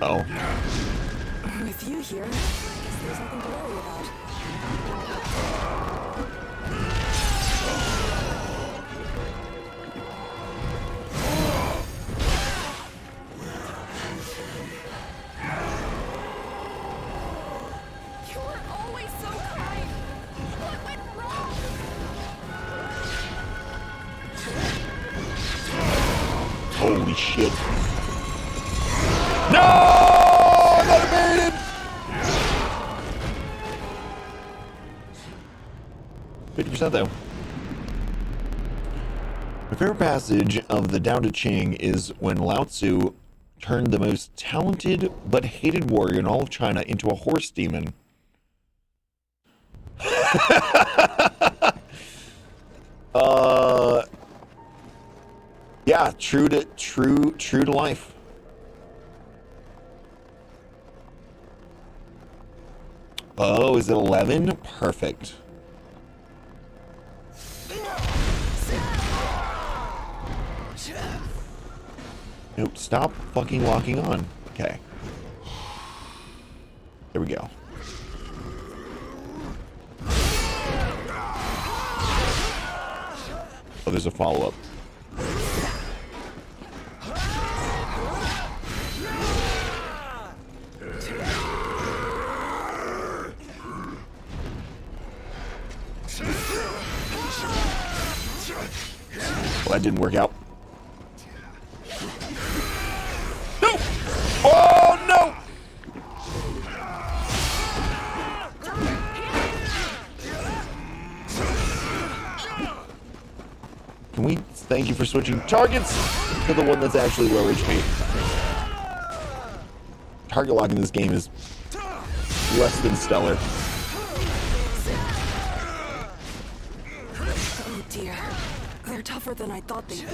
Oh. With you here, I guess there's nothing to worry about. You were always so kind. What went wrong? Holy shit. No! I thought I buried him! 50% though. My favorite passage of the Tao Te Ching is when Lao Tzu turned the most talented but hated warrior in all of China into a horse demon. Yeah, true to life. Oh, is it 11? Perfect. Nope, stop fucking locking on. Okay. There we go. Oh, there's a follow-up. Well, that didn't work out. No! Oh, no! Can we thank you for switching targets to the one that's actually low HP? Target lock in this game is less than stellar. Oh dear. They're tougher than I thought they'd be.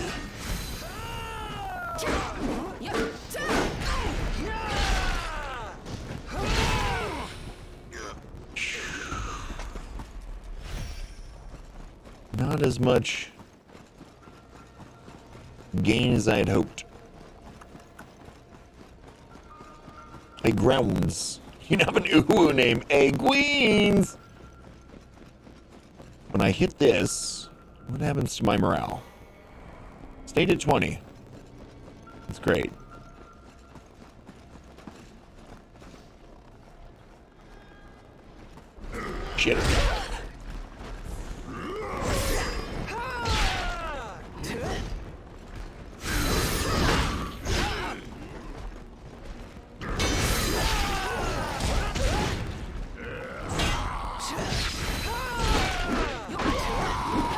Not as much gain as I had hoped. Hey, Grounds. You have an uwu name. Hey, Queens! When I hit this, what happens to my morale? Stayed at 20. That's great. Shit.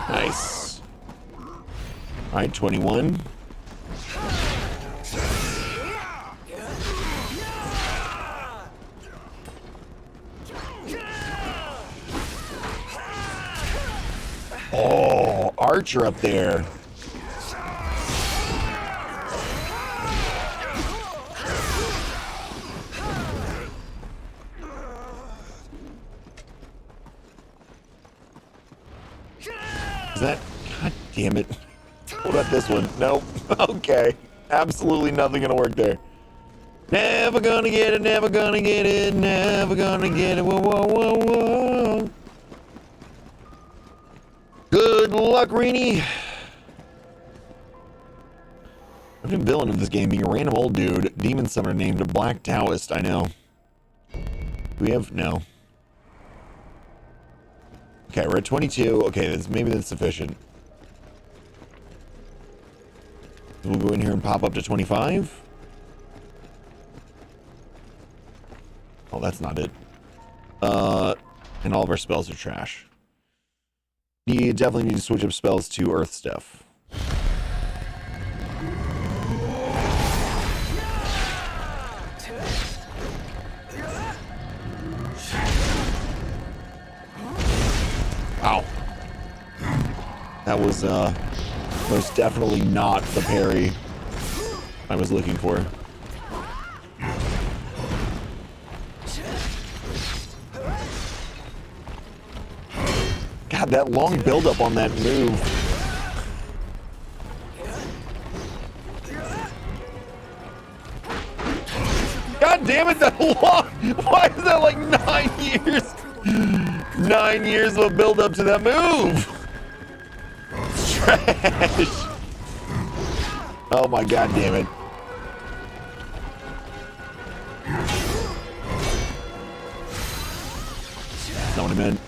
Nice. Alright, 21. Oh, Archer up there. Is that... God damn it. What about this one? Nope. Okay. Absolutely nothing gonna work there. Never gonna get it, never gonna get it, never gonna get it. Whoa, whoa, whoa, whoa. Good luck, Reenie. I've been villain of this game being a random old dude, demon summoner named a Black Taoist, I know. Do we have... No. Okay, we're at 22. Okay, maybe that's sufficient. We'll go in here and pop up to 25. Oh, that's not it. And all of our spells are trash. You definitely need to switch up spells to earth stuff. That was most definitely not the parry I was looking for. God, that long buildup on that move. God damn it, that long! Why is that like 9 years? 9 years of a build-up to that move! It's trash! Oh my god damn it. That's not what I meant.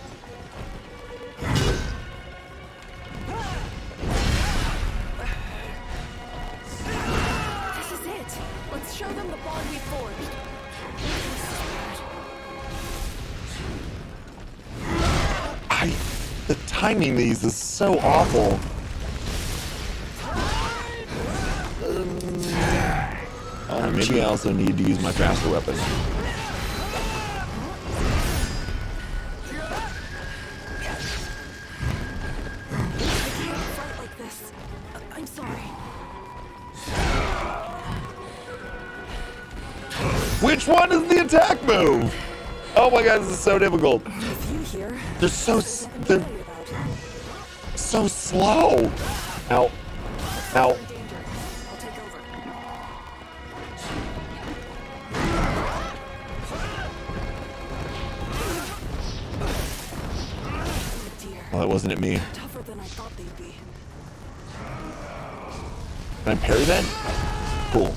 This is it. Let's show them the bond we forged. The timing these is so awful. Maybe I also need to use my faster weapon. Fight like this. I'm sorry. Which one is the attack move? Oh my god, this is so difficult. With you here, They're so they're worry about. so slow. Ow. Ow. Danger. I'll take over. Oh dear. Well, that wasn't at me. Tougher than I thought they'd be. Can I parry that? Cool.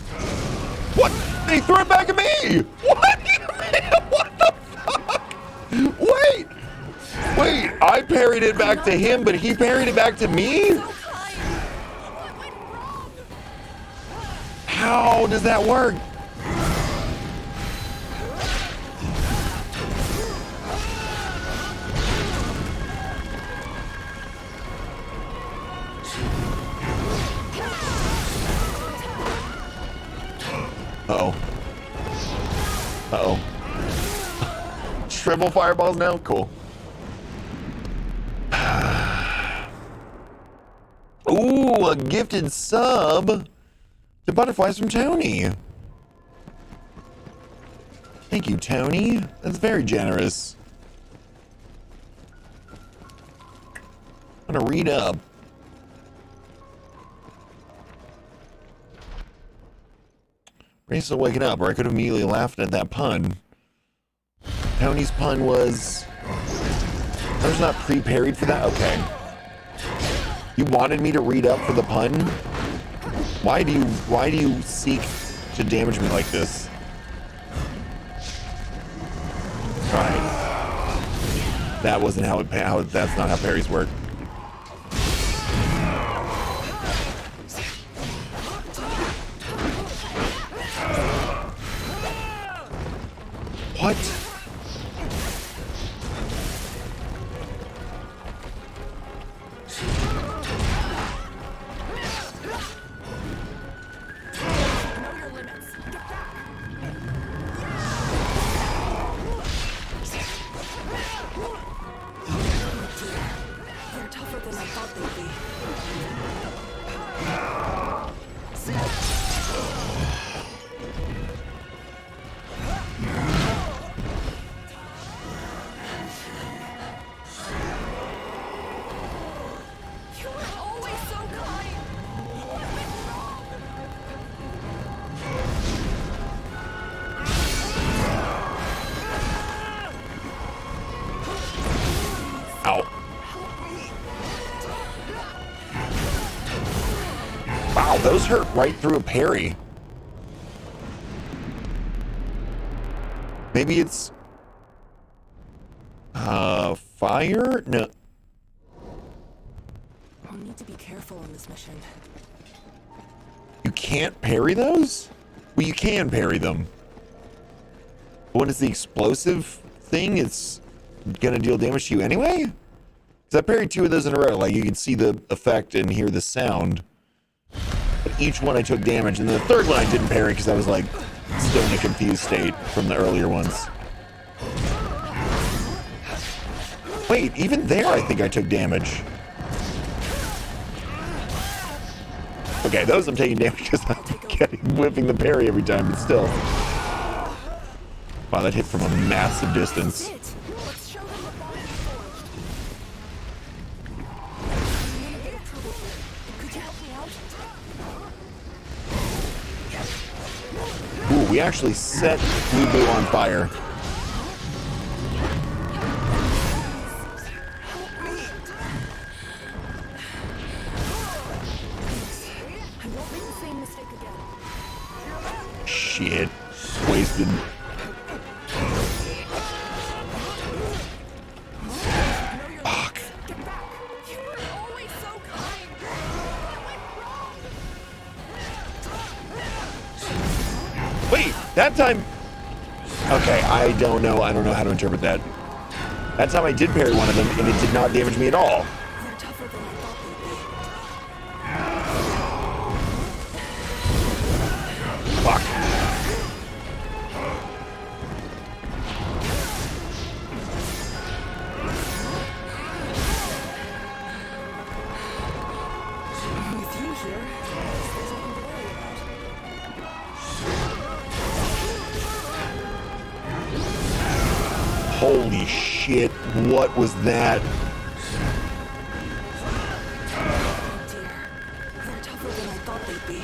What? They threw it back at me! What? What the fuck? Wait! Wait, I parried it back to him, but he parried it back to me? How does that work? Uh-oh. Uh-oh. Triple fireballs now? Cool. Ooh, a gifted sub. The butterflies from Tony. Thank you, Tony. That's very generous. I'm gonna read up. Ray's still waking up, or I could have immediately laughed at that pun. Tony's pun was... I was not pre-parried for that? Okay. You wanted me to read up for the pun? Why do you seek to damage me like this? Alright. That wasn't how that's not how parries work. What? Know your limits. Get back. They're tougher than I thought they'd be. You were always so kind. What went wrong? Ow. Wow, those hurt right through a parry. Maybe it's... fire? No. I'll need to be careful on this mission. You can't parry those? Well, you can parry them. But when it's the explosive thing, it's gonna deal damage to you anyway? Because I parried 2 of those in a row. Like, you can see the effect and hear the sound. But each one I took damage, and the third one I didn't parry because I was, like, still in a confused state from the earlier ones. Wait, even there I think I took damage. Okay, those I'm taking damage because I'm whipping the parry every time, but still. Wow, that hit from a massive distance. Let's show them what bond is for. I'm in a bit of trouble here. Could you help me out? Ooh, we actually set Lu Bu on fire. I won't make the same mistake again. Shit. Wasted. Fuck. Get back! You were always so kind! What went wrong? Wait, that time... Okay, I don't know how to interpret that. That time I did parry one of them, and it did not damage me at all. They're tougher than I thought they'd be. Fuck. With you here, there's nothing to worry about. Holy shit, what was that? Oh dear. They're tougher than I thought they'd be.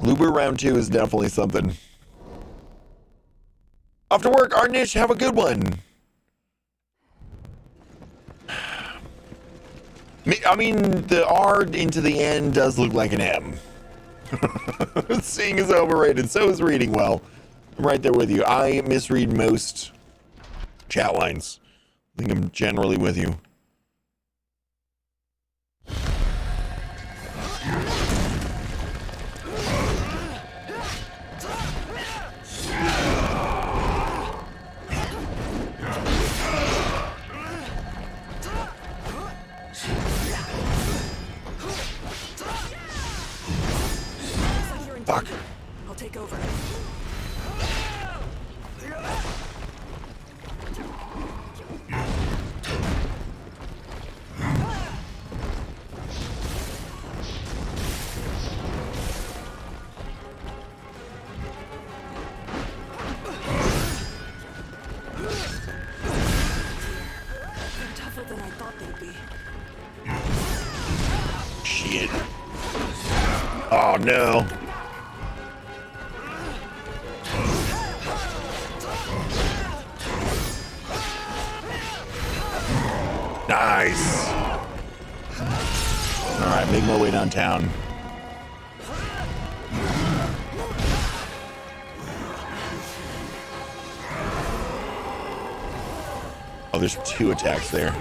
Lu Bu round 2 is definitely something. Off to work, Arnish, have a good one. I mean, the R into the N does look like an M. Seeing is overrated, so is reading well. I'm right there with you. I misread most chat lines. I think I'm generally with you. Fuck. I'll take over. They're tougher than I thought they'd be. Shit. Oh no. Nice. Alright, make my way downtown. Oh, there's 2 attacks there.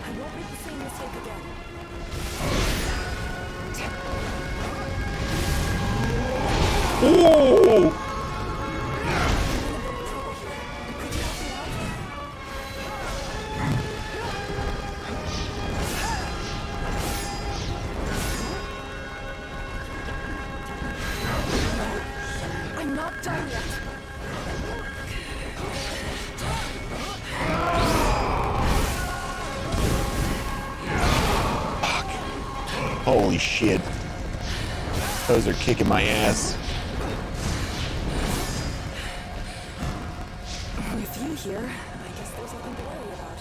I won't make the same mistake again. Ooh! I'm not done yet. Holy shit. Those are kicking my ass. With you here, I guess there's nothing to worry about.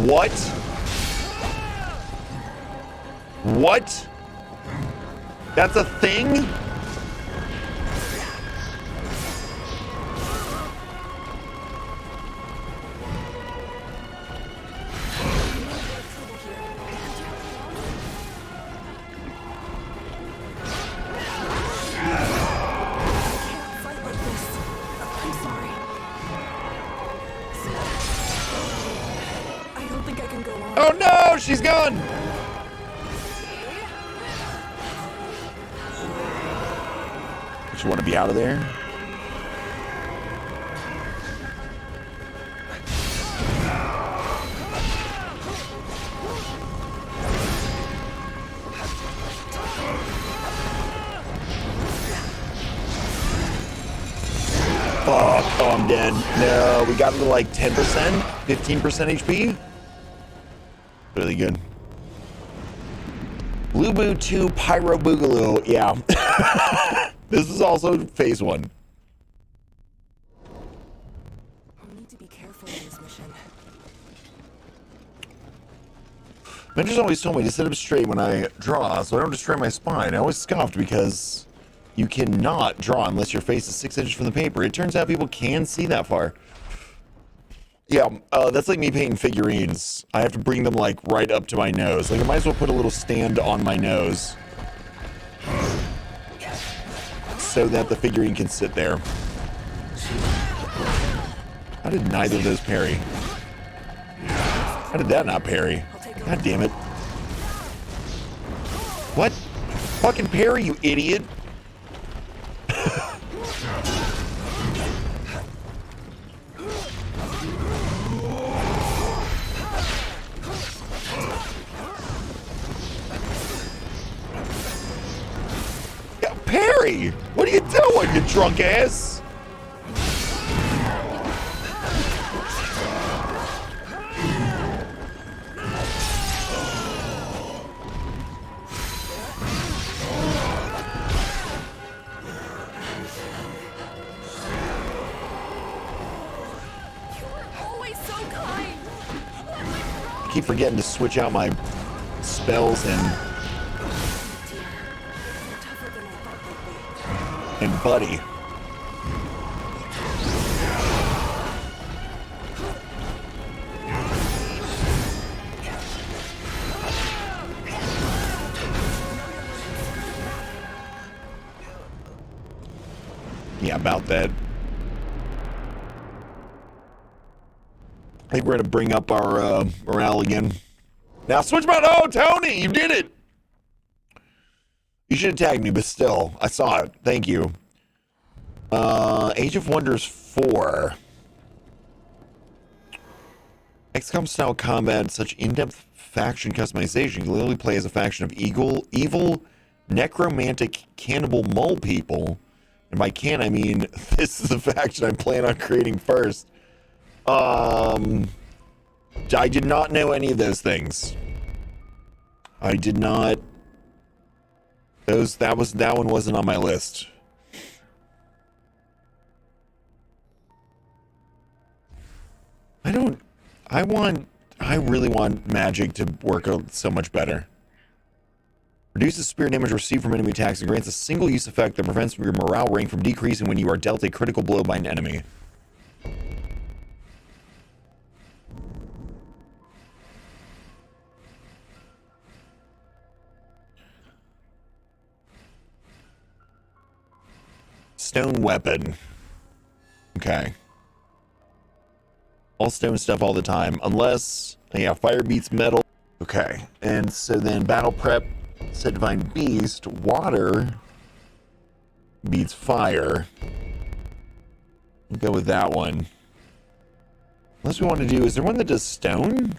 What? What? That's a thing? Fight like this. I'm sorry. I don't think I can go on. Oh no, she's on? Just want to be out of there. Oh, I'm dead. No, we got to like 10%, 15% HP. Really good. Lubu 2 Pyro Boogaloo. Yeah. This is also phase 1. I'll need to be careful in this mission. Mentor's always told me to sit up straight when I draw, so I don't destroy my spine. I always scoffed because you cannot draw unless your face is 6 inches from the paper. It turns out people can see that far. Yeah, that's like me painting figurines. I have to bring them like right up to my nose. Like I might as well put a little stand on my nose so that the figurine can sit there. How did neither of those parry? How did that not parry? God damn it. What? Fucking parry, you idiot. Yeah, parry! What are you doing, you drunk ass? I keep forgetting to switch out my spells and buddy. Yeah, about that. I think we're gonna bring up our morale again. Now switch mode. Oh, Tony, you did it. You should have tagged me, but still, I saw it. Thank you. Age of Wonders 4. XCOM style combat, such in-depth faction customization. You can literally play as a faction of evil, necromantic, cannibal mole people. And by can, I mean this is the faction I plan on creating first. I did not know any of those things. I did not. That one wasn't on my list. I really want magic to work out so much better. Reduces spirit damage received from enemy attacks and grants a single use effect that prevents your morale rank from decreasing when you are dealt a critical blow by an enemy. Stone weapon. Okay. All stone stuff all the time. Unless, yeah, fire beats metal. Okay. And so then battle prep, said divine beast, water beats fire. We'll go with that one. Unless we want to do, is there one that does stone?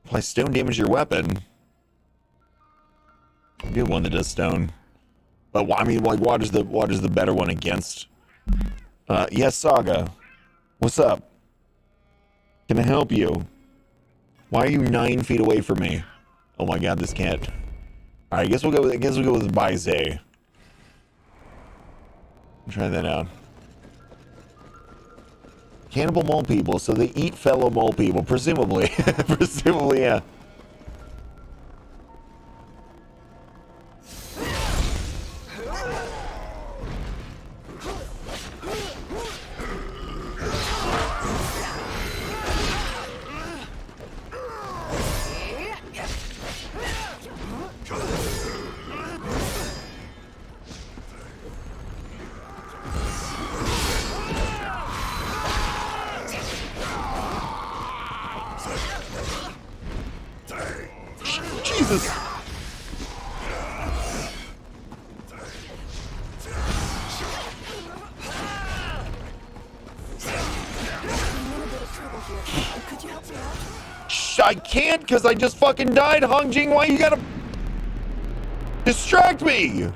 Apply stone damage to your weapon. We do one that does stone. But I mean, like, water's the better one against. Yes, Saga. What's up? Can I help you? Why are you 9 feet away from me? Oh my god, this can't. Alright, I guess we'll go with Baizé. Try that out. Cannibal mole people, so they eat fellow mole people, presumably. Presumably, yeah. Jesus! Could you help me out? Shh, I can't because I just fucking died, Hongjing. Why you gotta distract me?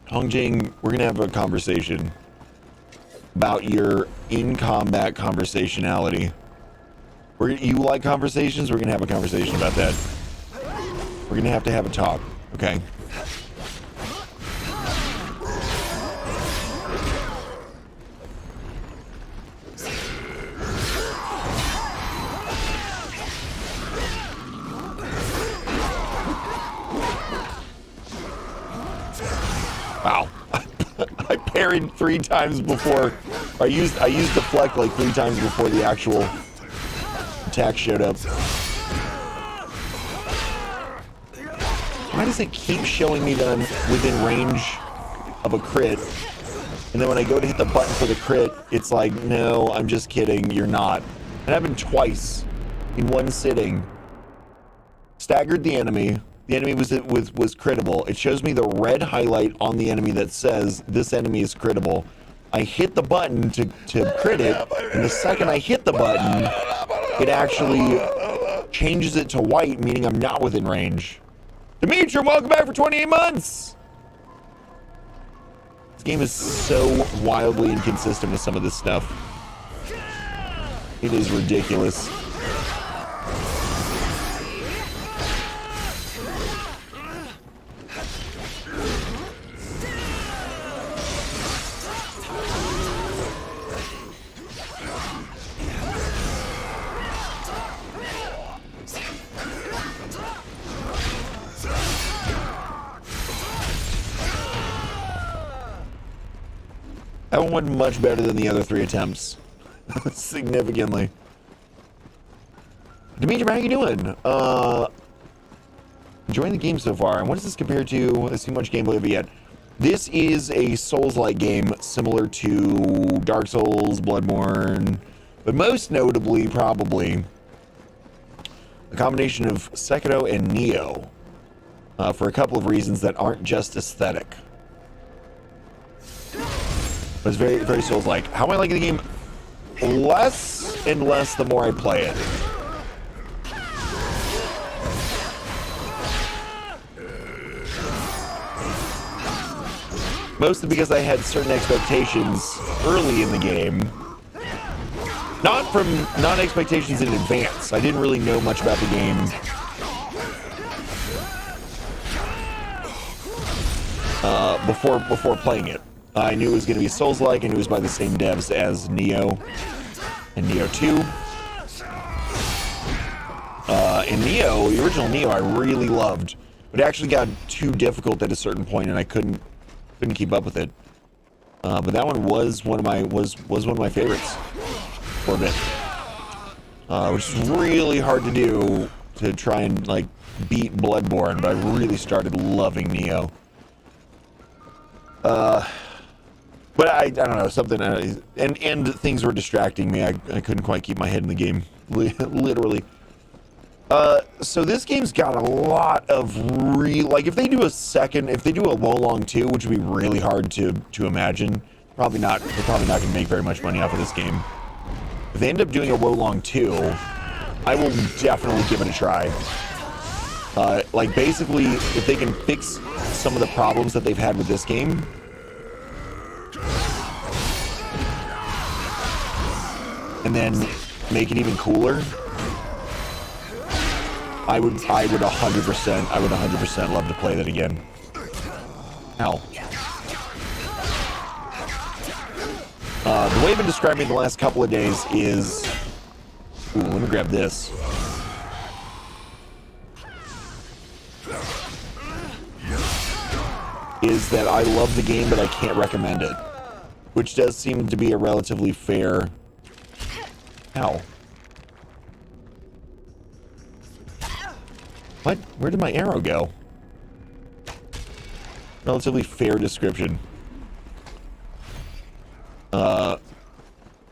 Hongjing, we're gonna have a conversation about your in-combat conversationality. You like conversations? We're gonna have a conversation about that. We're gonna have to have a talk, okay? Wow. I parried 3 times before. I used deflect like 3 times before the actual attack showed up. Why does it keep showing me that I'm within range of a crit? And then when I go to hit the button for the crit, it's like, no, I'm just kidding, you're not. It happened twice in one sitting. Staggered the enemy. The enemy was crittable. It shows me the red highlight on the enemy that says this enemy is crittable. I hit the button to crit it, and the second I hit the button, it actually changes it to white, meaning I'm not within range. Dimitri, welcome back for 28 months! This game is so wildly inconsistent with some of this stuff. It is ridiculous. That one went much better than the other 3 attempts. Significantly. Dimitri, how you doing? Enjoying the game so far. And what does this compare to? There's too much gameplay of it yet. This is a Souls-like game similar to Dark Souls, Bloodborne, but most notably, probably, a combination of Sekiro and Nioh, for a couple of reasons that aren't just aesthetic. But it's very, very Souls-like. How am I liking the game? Less and less the more I play it. Mostly because I had certain expectations early in the game. Not expectations in advance. I didn't really know much about the game. Before playing it. I knew it was going to be Souls-like. I knew it was by the same devs as Nioh and Nioh 2. In Nioh, the original Nioh, I really loved, but it actually got too difficult at a certain point, and I couldn't keep up with it. But that one was one of my favorites for a bit, which is really hard to do, to try and like beat Bloodborne. But I really started loving Nioh. But I don't know, something, and things were distracting me. I couldn't quite keep my head in the game, literally. So this game's got a lot of like, if they do a Wolong 2, which would be really hard to imagine, they're probably not gonna make very much money off of this game. If they end up doing a Wolong 2, I will definitely give it a try. Like, basically, if they can fix some of the problems that they've had with this game, and then make it even cooler, I would 100% love to play that again. Ow. The way I've been describing it the last couple of days is... Ooh, let me grab this. Is that I love the game, but I can't recommend it. Which does seem to be a relatively fair... Ow. What? Where did my arrow go? Relatively fair description.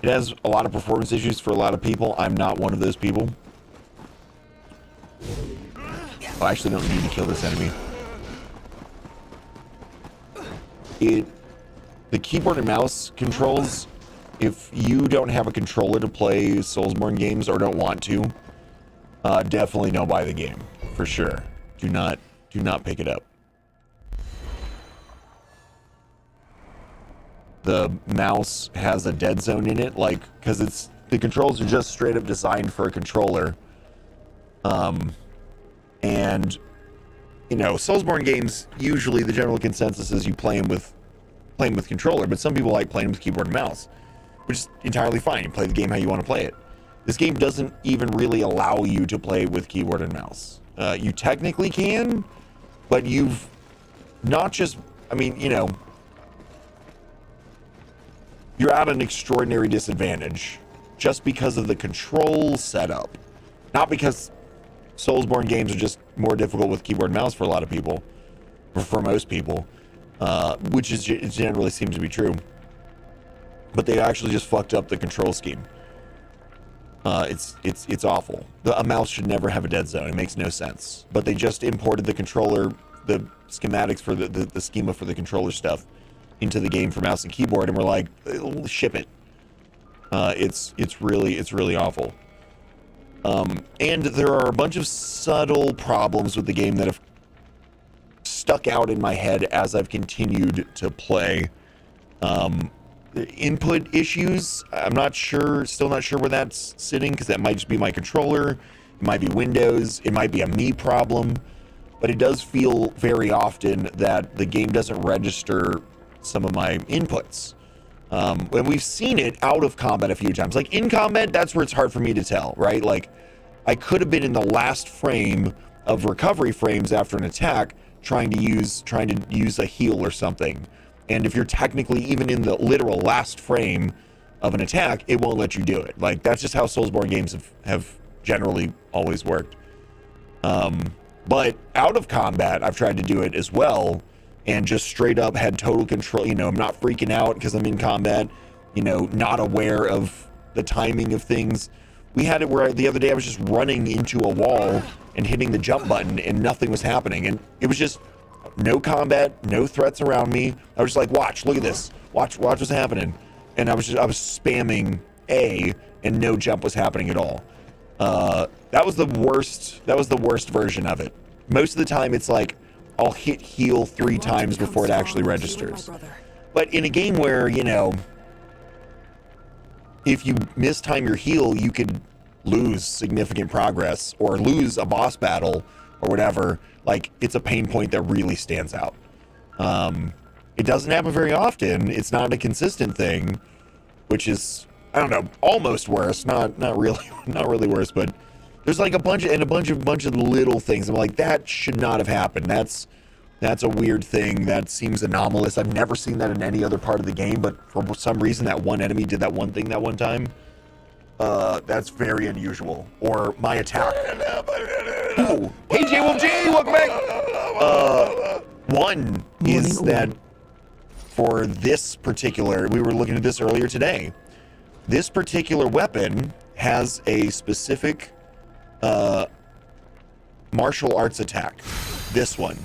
It has a lot of performance issues for a lot of people. I'm not one of those people. Oh, I actually don't need to kill this enemy. The keyboard and mouse controls, if you don't have a controller to play Soulsborne games or don't want to, definitely don't buy the game, for sure. Do not pick it up. The mouse has a dead zone in it, like, because the controls are just straight up designed for a controller. And you know, Soulsborne games, usually the general consensus is you play them with controller, but some people like playing with keyboard and mouse, which is entirely fine. You play the game how you want to play it. This game doesn't even really allow you to play with keyboard and mouse. You technically can, but you've not just, I mean, you know, you're at an extraordinary disadvantage just because of the control setup, not because Soulsborne games are just more difficult with keyboard and mouse for a lot of people, or for most people, which is it generally seems to be true. But they actually just fucked up the control scheme. It's awful. A mouse should never have a dead zone. It makes no sense. But they just imported the controller, the schematics for the schema for the controller stuff into the game for mouse and keyboard, and we're like, ship it. It's really awful. And there are a bunch of subtle problems with the game that have stuck out in my head as I've continued to play. Input issues, I'm not sure, still not sure where that's sitting, because that might just be my controller, it might be Windows, it might be a me problem, but it does feel very often that the game doesn't register some of my inputs. And we've seen it out of combat a few times. Like in combat, that's where it's hard for me to tell, right? Like I could have been in the last frame of recovery frames after an attack trying to use a heal or something. And if you're technically even in the literal last frame of an attack, it won't let you do it. Like that's just how Soulsborne games have generally always worked. But out of combat, I've tried to do it as well, and just straight up had total control. You know, I'm not freaking out because I'm in combat, you know, not aware of the timing of things. We had it where the other day I was just running into a wall and hitting the jump button and nothing was happening. And it was just no combat, no threats around me. I was just like, watch, look at this. Watch what's happening. And I was spamming A and no jump was happening at all. That was the worst version of it. Most of the time it's like, I'll hit heal 3 times before it actually registers. But in a game where, you know, if you mistime your heal, you could lose significant progress or lose a boss battle or whatever. Like, it's a pain point that really stands out. It doesn't happen very often. It's not a consistent thing, which is, I don't know, almost worse. Not really worse, but there's like a bunch of little things. I'm like, that should not have happened. That's a weird thing. That seems anomalous. I've never seen that in any other part of the game, but for some reason that one enemy did that one thing that one time. That's very unusual. Or my attack. Ooh. Hey, J-Wolf J, welcome back. One is that for this particular, we were looking at this earlier today. This particular weapon has a specific martial arts attack. This one.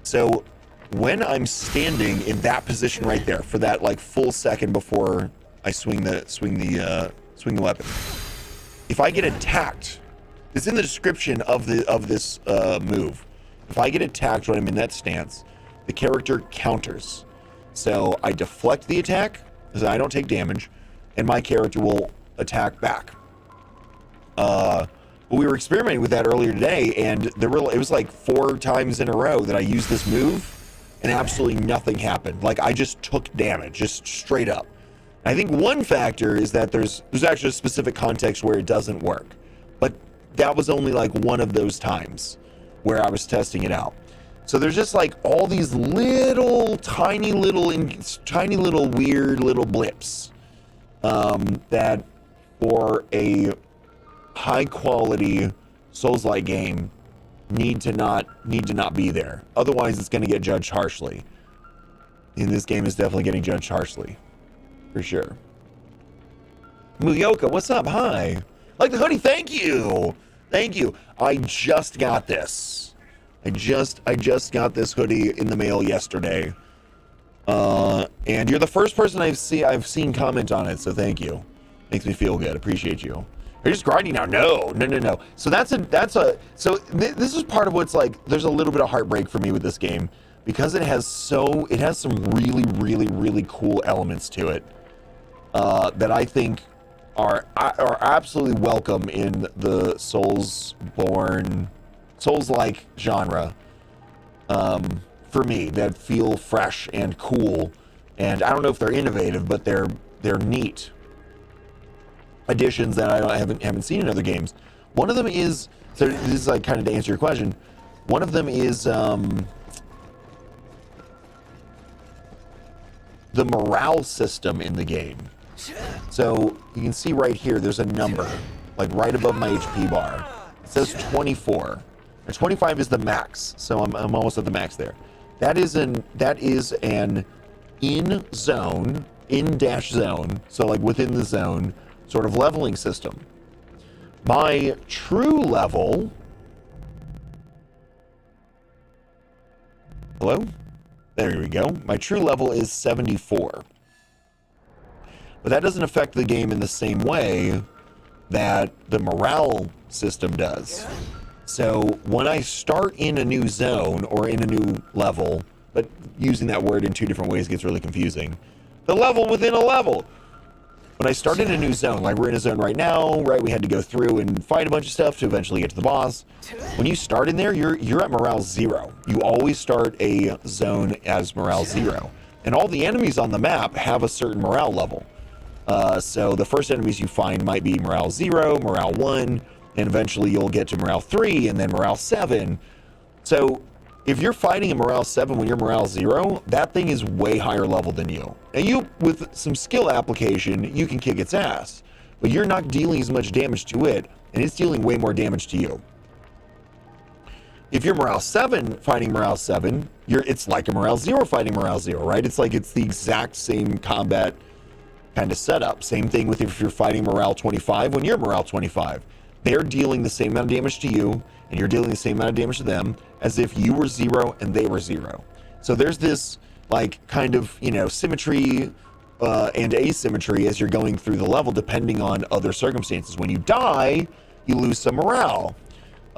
So when I'm standing in that position right there for that like full second before I swing the weapon, if I get attacked, it's in the description of this move. If I get attacked when I'm in that stance, the character counters. So I deflect the attack because I don't take damage, and my character will attack back. But we were experimenting with that earlier today, and it was like 4 times in a row that I used this move, and absolutely nothing happened. Like I just took damage, just straight up. I think one factor is that there's actually a specific context where it doesn't work, but that was only like one of those times where I was testing it out. So there's just like all these tiny little weird little blips that for a high quality Souls-like game need to not be there. Otherwise it's going to get judged harshly. And this game is definitely getting judged harshly, for sure. Muyoka, what's up? Hi. Like the hoodie, thank you. Thank you. I just got this. I just got this hoodie in the mail yesterday. And you're the first person I've seen comment on it, so thank you. Makes me feel good. Appreciate you. You're just grinding now. No. So this is part of what's like, there's a little bit of heartbreak for me with this game because it has some really cool elements to it that I think are absolutely welcome in the Souls-like genre. For me, that feel fresh and cool, and I don't know if they're innovative, but they're neat additions that I haven't seen in other games. One of them is, so this is like kind of to answer your question, one of them is the morale system in the game. So you can see right here, there's a number, like right above my HP bar. It says 24. And 25 is the max, so I'm almost at the max there. That is an in-zone, in-dash zone, so like within the zone, sort of leveling system. My true level... Hello? There we go. My true level is 74. But that doesn't affect the game in the same way that the morale system does. So when I start in a new zone or in a new level, but using that word in two different ways gets really confusing. The level within a level. When I start in a new zone, like we're in a zone right now, right? We had to go through and fight a bunch of stuff to eventually get to the boss. When you start in there, you're at morale 0. You always start a zone as morale 0. And all the enemies on the map have a certain morale level. So the first enemies you find might be morale 0, morale 1, and eventually you'll get to morale 3 and then morale 7. So if you're fighting a morale 7 when you're morale 0, that thing is way higher level than you. And you, with some skill application, you can kick its ass. But you're not dealing as much damage to it, and it's dealing way more damage to you. If you're morale 7 fighting morale 7, it's like a morale 0 fighting morale 0, right? It's like it's the exact same combat kind of setup. Same thing with if you're fighting morale 25 when you're morale 25. They're dealing the same amount of damage to you, and you're dealing the same amount of damage to them as if you were 0 and they were 0. So there's this like kind of, symmetry and asymmetry as you're going through the level depending on other circumstances. When you die, you lose some morale.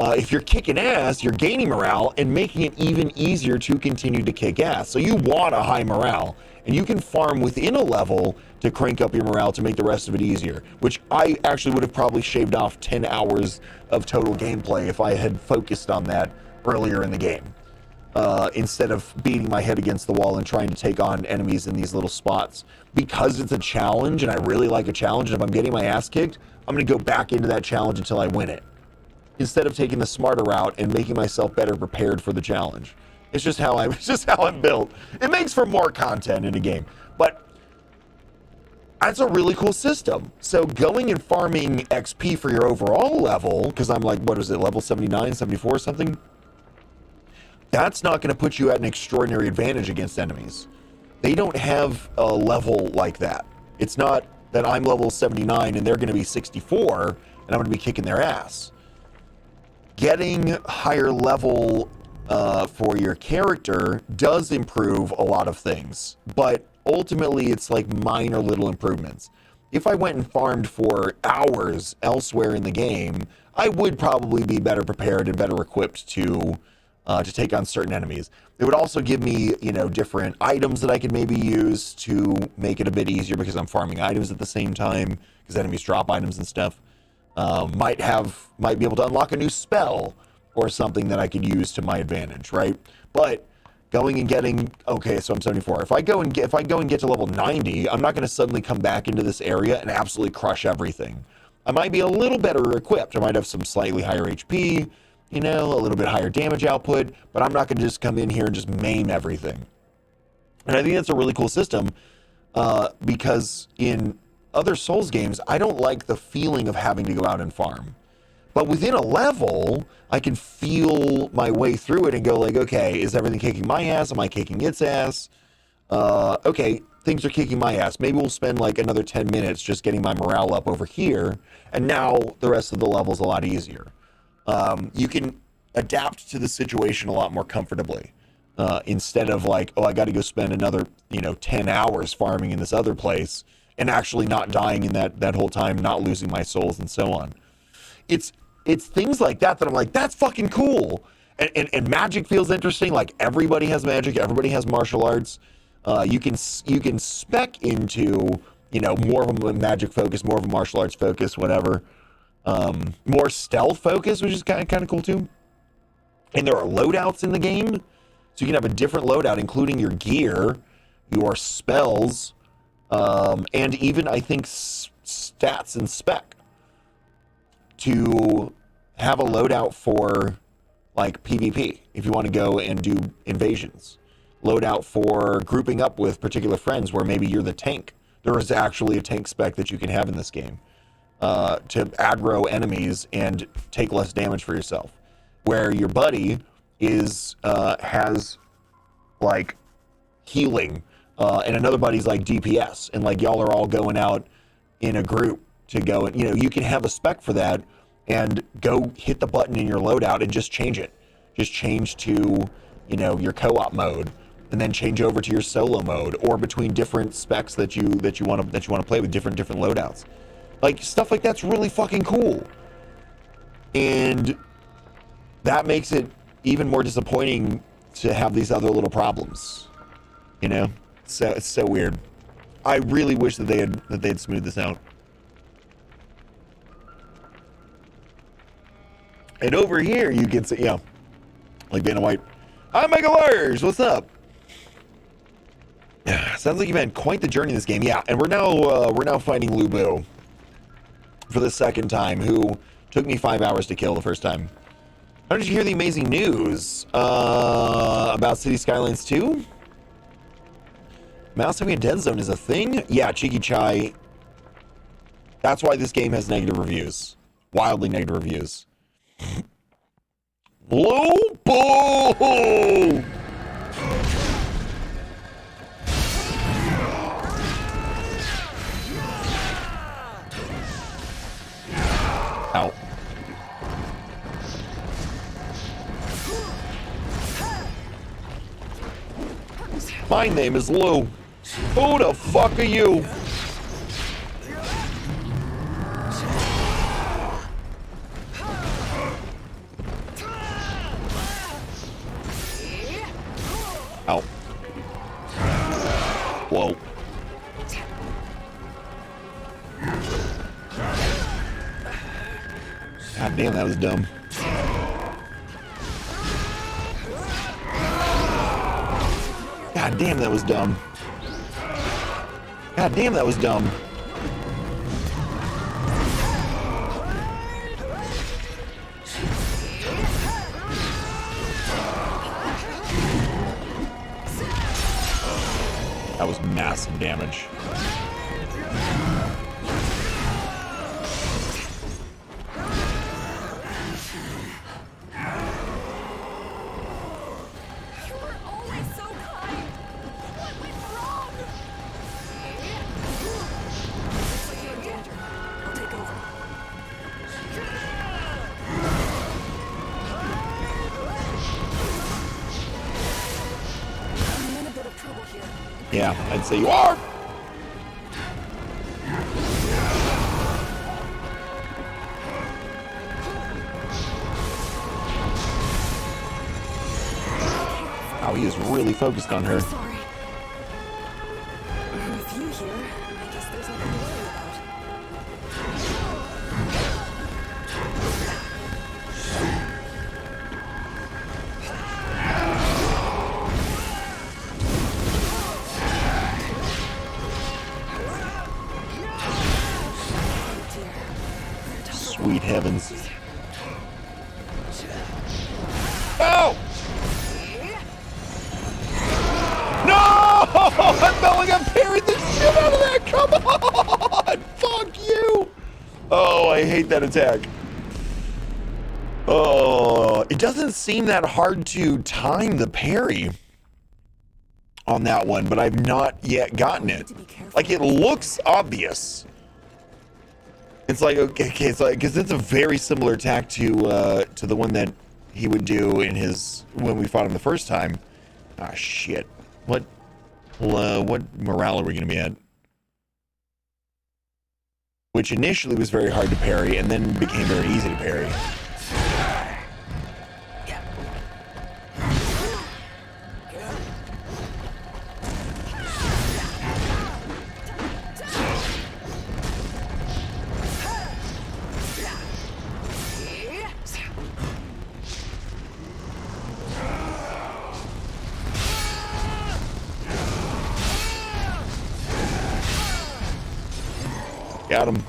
If you're kicking ass, you're gaining morale and making it even easier to continue to kick ass. So you want a high morale, and you can farm within a level to crank up your morale to make the rest of it easier, which I actually would have probably shaved off 10 hours of total gameplay if I had focused on that earlier in the game. Instead of beating my head against the wall and trying to take on enemies in these little spots. Because it's a challenge, and I really like a challenge, and if I'm getting my ass kicked, I'm going to go back into that challenge until I win it. Instead of taking the smarter route and making myself better prepared for the challenge. It's just how I'm built. It makes for more content in a game. But that's a really cool system. So going and farming XP for your overall level, because I'm like, what is it, level 79, 74 or something? That's not going to put you at an extraordinary advantage against enemies. They don't have a level like that. It's not that I'm level 79 and they're going to be 64 and I'm going to be kicking their ass. Getting higher level for your character does improve a lot of things, but ultimately it's like minor little improvements. If I went and farmed for hours elsewhere in the game, I would probably be better prepared and better equipped to take on certain enemies. It would also give me, different items that I could maybe use to make it a bit easier because I'm farming items at the same time, because enemies drop items and stuff. Might be able to unlock a new spell or something that I could use to my advantage, right? But going and getting, okay, so I'm 74. If I go and get to level 90, I'm not going to suddenly come back into this area and absolutely crush everything. I might be a little better equipped. I might have some slightly higher HP, a little bit higher damage output, but I'm not going to just come in here and just maim everything. And I think that's a really cool system because in other Souls games, I don't like the feeling of having to go out and farm. But within a level, I can feel my way through it and go like, okay, is everything kicking my ass? Am I kicking its ass? Okay, things are kicking my ass. Maybe we'll spend like another 10 minutes just getting my morale up over here, and now the rest of the level's a lot easier. You can adapt to the situation a lot more comfortably. Instead of like, oh, I got to go spend another, 10 hours farming in this other place and actually not dying in that whole time, not losing my souls and so on. It's things like that I'm like, that's fucking cool. And magic feels interesting. Like everybody has magic, everybody has martial arts. You can spec into, more of a magic focus, more of a martial arts focus, whatever. More stealth focus, which is kind of cool too. And there are loadouts in the game, so you can have a different loadout, including your gear, your spells, and even I think stats and spec to have a loadout for like PvP if you want to go and do invasions. Loadout for grouping up with particular friends where maybe you're the tank. There is actually a tank spec that you can have in this game to aggro enemies and take less damage for yourself. Where your buddy has like healing and another buddy's like DPS, and like y'all are all going out in a group to go, and you can have a spec for that and go hit the button in your loadout and just change it. Just change to your co-op mode, and then change over to your solo mode, or between different specs that you want to play with different loadouts. Like stuff like that's really fucking cool, and that makes it even more disappointing to have these other little problems. So it's so weird. I really wish that they'd smoothed this out. And over here you can see, like Vanna White. Hi, Michael Lars, what's up? Sounds like you've had quite the journey in this game. Yeah, and we're now fighting Lu Bu for the second time, who took me 5 hours to kill the first time. How did you hear the amazing news about City Skylines 2? Mouse having a dead zone is a thing? Yeah, Cheeky Chai. That's why this game has negative reviews. Wildly negative reviews. Lu Bu! Ow. My name is Lou. Who the fuck are you? Ow. Whoa. God damn, that was dumb. God damn, that was dumb. God damn, that was dumb. That was massive damage. Yeah, I'd say you are. Oh, he is really focused on her. Sorry. With you here, I guess there's nothing to worry about. Sweet heavens. Oh! No! I felt like I parried the shit out of that! Come on! Fuck you! Oh, I hate that attack. Oh, it doesn't seem that hard to time the parry. on that one, but I've not yet gotten it. Like, it looks obvious. It's like, okay, it's like, because it's a very similar attack to the one that he would do in his, when we fought him the first time. Ah, shit. What morale are we going to be at? Which initially was very hard to parry, and then became very easy to parry. Got him.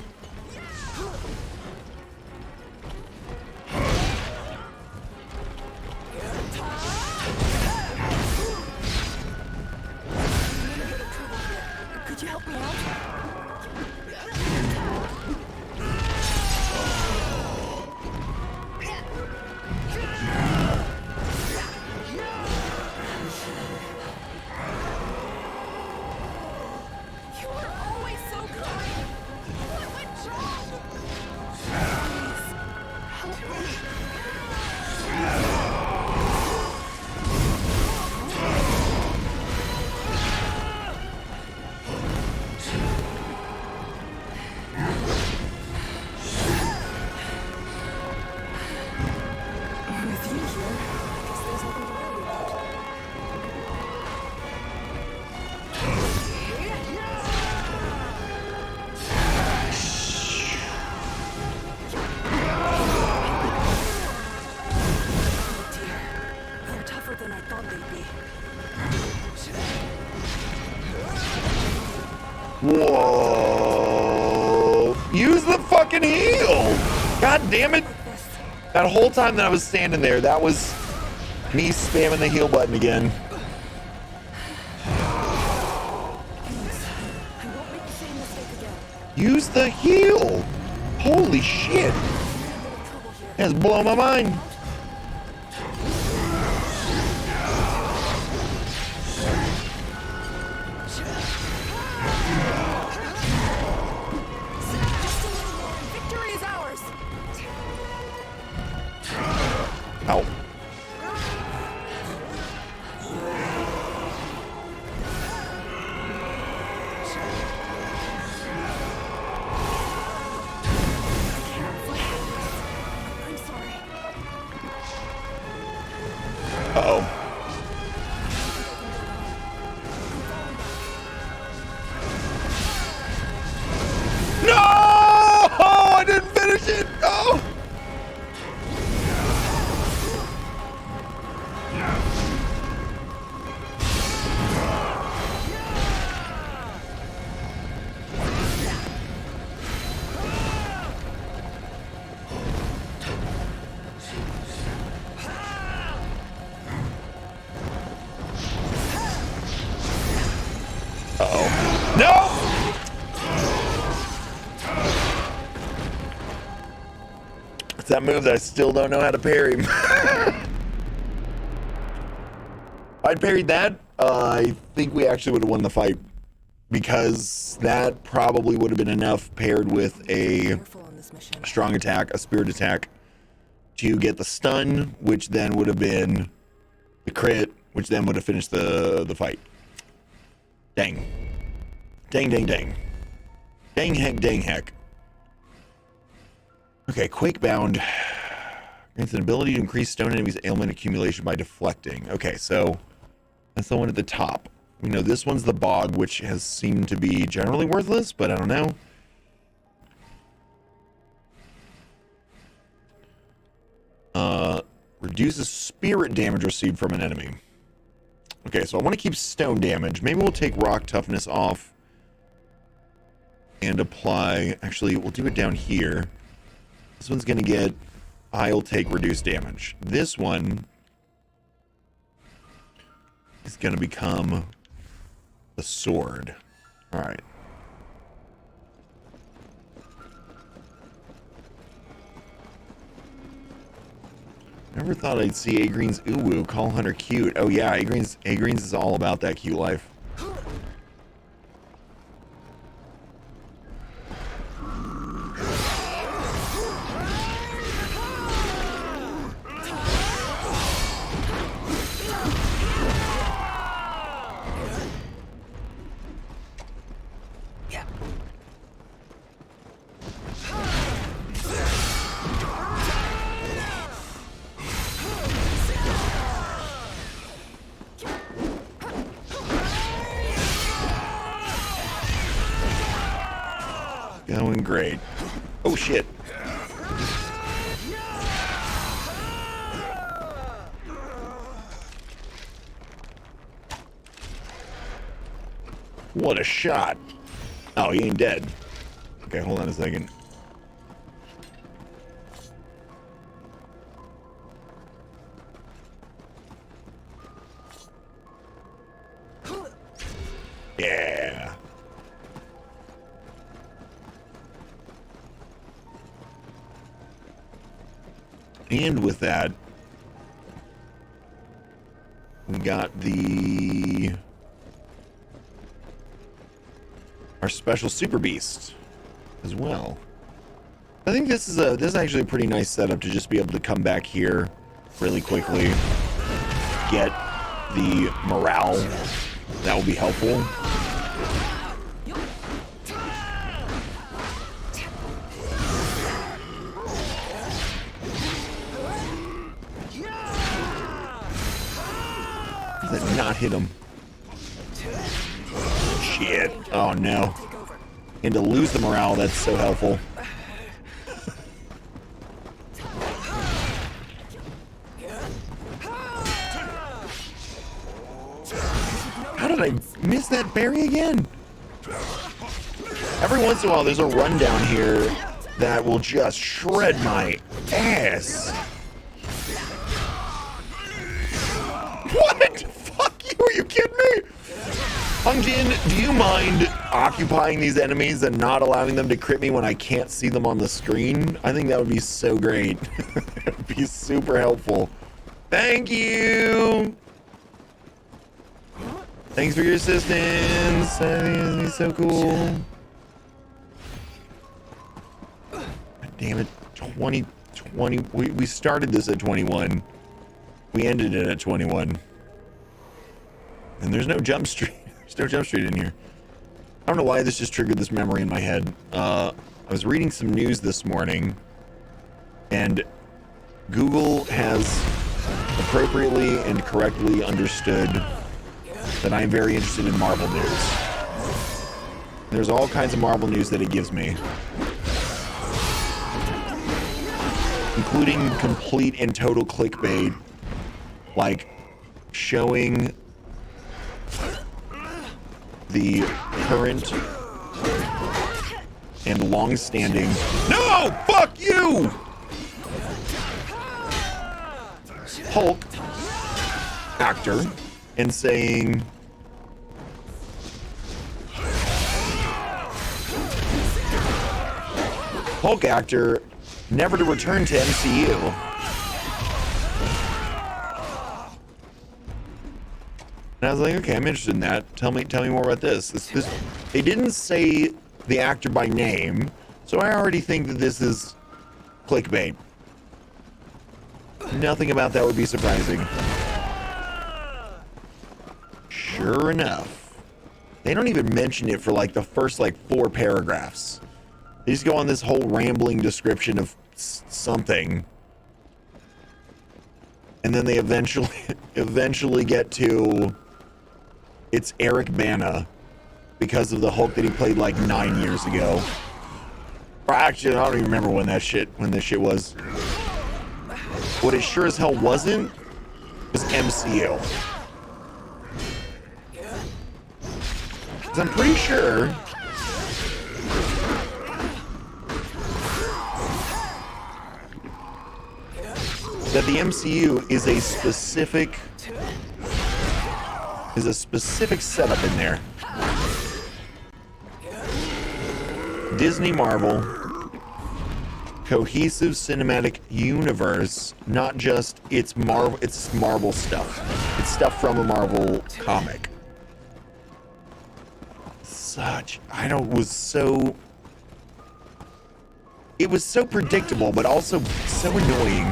Could you help me out? You were always so kind. What went wrong? Please, help me. With you here, I guess there's nothing to worry about. Oh dear, they're tougher than I thought they'd be. Whoa! Use the fucking heal! God damn it! That whole time that I was standing there, that was me spamming the heal button again. I won't make the same mistake again. Use the heal! Holy shit! I'm in a bit of trouble here. That's blowing my mind. Just a little more, and victory is ours. Ow. I'm sorry. Uh-oh. No! I didn't finish it! No! Uh-oh. No! It's that move that I still don't know how to parry. I'd parried that. I think we actually would have won the fight, because that probably would have been enough paired with a Careful on this mission. strong attack, a spirit attack, to get the stun, which then would have been the crit, which then would have finished the fight. Dang. Dang, dang, dang. Dang heck, dang heck. Okay, Quake Bound grants an ability to increase stone enemies' ailment accumulation by deflecting. Okay, so that's the one at the top. We know this one's the Bog, which has seemed to be generally worthless, but I don't know. Reduces spirit damage received from an enemy. Okay, so I want to keep stone damage. Maybe we'll take rock toughness off and apply... Actually, we'll do it down here. This one's going to get... I'll take reduced damage. This one is going to become the sword. All right. Never thought I'd see Agreen's uwu. Call Hunter cute. Oh yeah, Agreen's is all about that cute life. Going great. Oh shit. What a shot. Oh, he ain't dead. Okay, hold on a second. Yeah. And with that, we got our special Super Beast as well. I think this is actually a pretty nice setup to just be able to come back here really quickly, get the morale. That will be helpful. Did not hit him. Shit. Oh no. And to lose the morale, that's so helpful. How did I miss that berry again? Every once in a while, there's a rundown here that will just shred my ass. What? Fuck you, are you kidding me? Hungjin, do you mind occupying these enemies and not allowing them to crit me when I can't see them on the screen? I think that would be so great. It would be super helpful. Thank you! Thanks for your assistance. That is so cool. God damn it. 20. We started this at 21. We ended it at 21. And there's no jump street. There's no jump street in here. I don't know why this just triggered this memory in my head. I was reading some news this morning, and Google has appropriately and correctly understood that I'm very interested in Marvel news. There's all kinds of Marvel news that it gives me, including complete and total clickbait, like showing the current and long-standing no, fuck you, Hulk actor, and saying Hulk actor never to return to MCU. And I was like, okay, I'm interested in that. Tell me more about this. This they didn't say the actor by name, so I already think that this is clickbait. Nothing about that would be surprising. Sure enough, they don't even mention it for like the first 4 paragraphs. They just go on this whole rambling description of something, and then they eventually get to it's Eric Bana because of the Hulk that he played like 9 years ago. Or actually, I don't even remember when this shit was. What it sure as hell wasn't was MCU. Because I'm pretty sure that the MCU is a specific setup in there. Disney, Marvel, cohesive cinematic universe, not just it's Marvel stuff. It's stuff from a Marvel comic. It was so predictable, but also so annoying.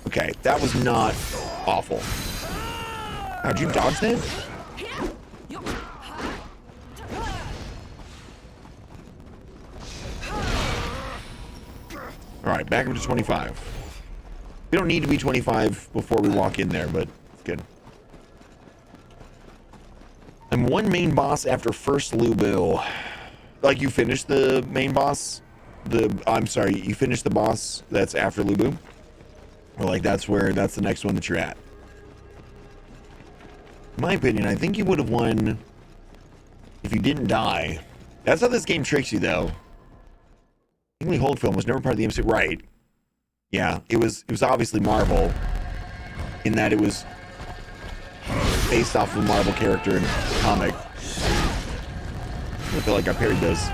Okay, that was not awful. How'd you dodge that? Alright, back up to 25. We don't need to be 25 before we walk in there, but it's good. I'm one main boss after first Lubu. Like, you finished the main boss? I'm sorry, you finished the boss that's after Lubu? Or like that's the next one that you're at? In my opinion, I think you would have won if you didn't die. That's how this game tricks you, though. Bingley Holdfilm was never part of the MCU, right? Yeah, it was obviously Marvel, in that it was based off of a Marvel character in a comic. I feel like I parried this.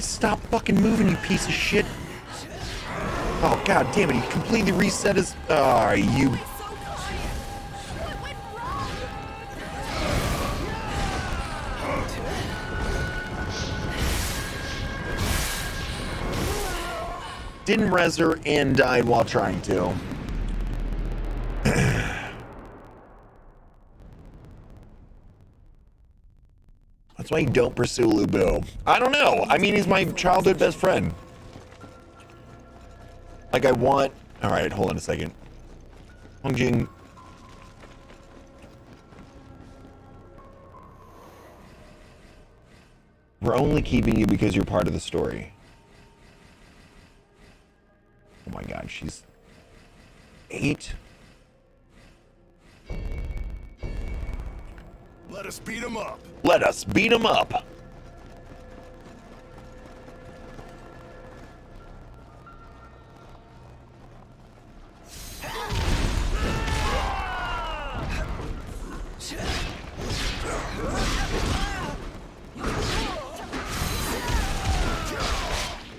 Stop fucking moving, you piece of shit. Oh, god damn it, he completely reset his... you... Didn't res her and died while trying to. That's why you don't pursue Lubu. I don't know. I mean, he's my childhood best friend. Like, I want... Alright, hold on a second. Hongjing. We're only keeping you because you're part of the story. Oh my god, she's... 8? Let us beat him up. Let us beat him up.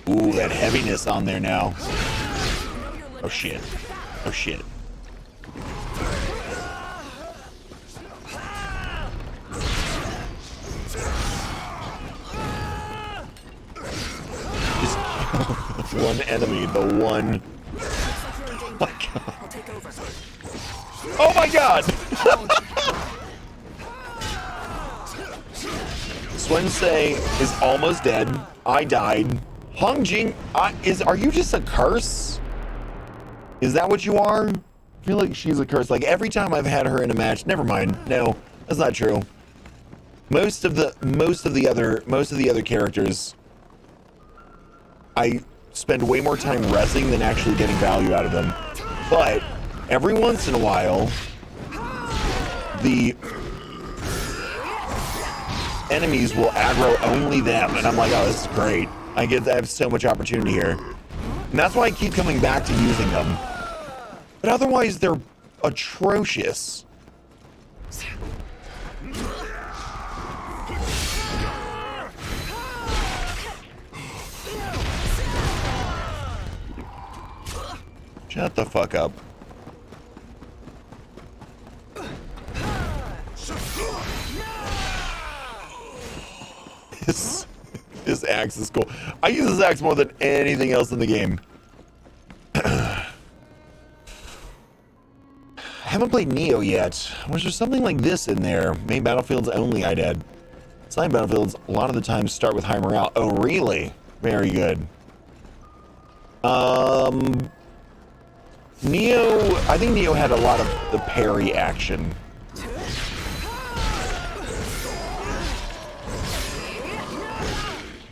Ooh, that heaviness on there now. Oh shit. Oh shit. One enemy, the one. Oh my god. Oh my god! Swensei is almost dead. I died. Hongjing, are you just a curse? Is that what you are? I feel like she's a curse. Like every time I've had her in a match, never mind. No, that's not true. Most of the other characters, I spend way more time resing than actually getting value out of them. But every once in a while, the enemies will aggro only them, and I'm like, oh, this is great. I have so much opportunity here. And that's why I keep coming back to using them. But otherwise, they're atrocious. Shut the fuck up. This axe is cool. I use this axe more than anything else in the game. I haven't played Neo yet. Was there something like this in there? Maybe Battlefields only I did. Some Battlefields, a lot of the times start with high morale. Oh, really? Very good. Neo, I think Neo had a lot of the parry action.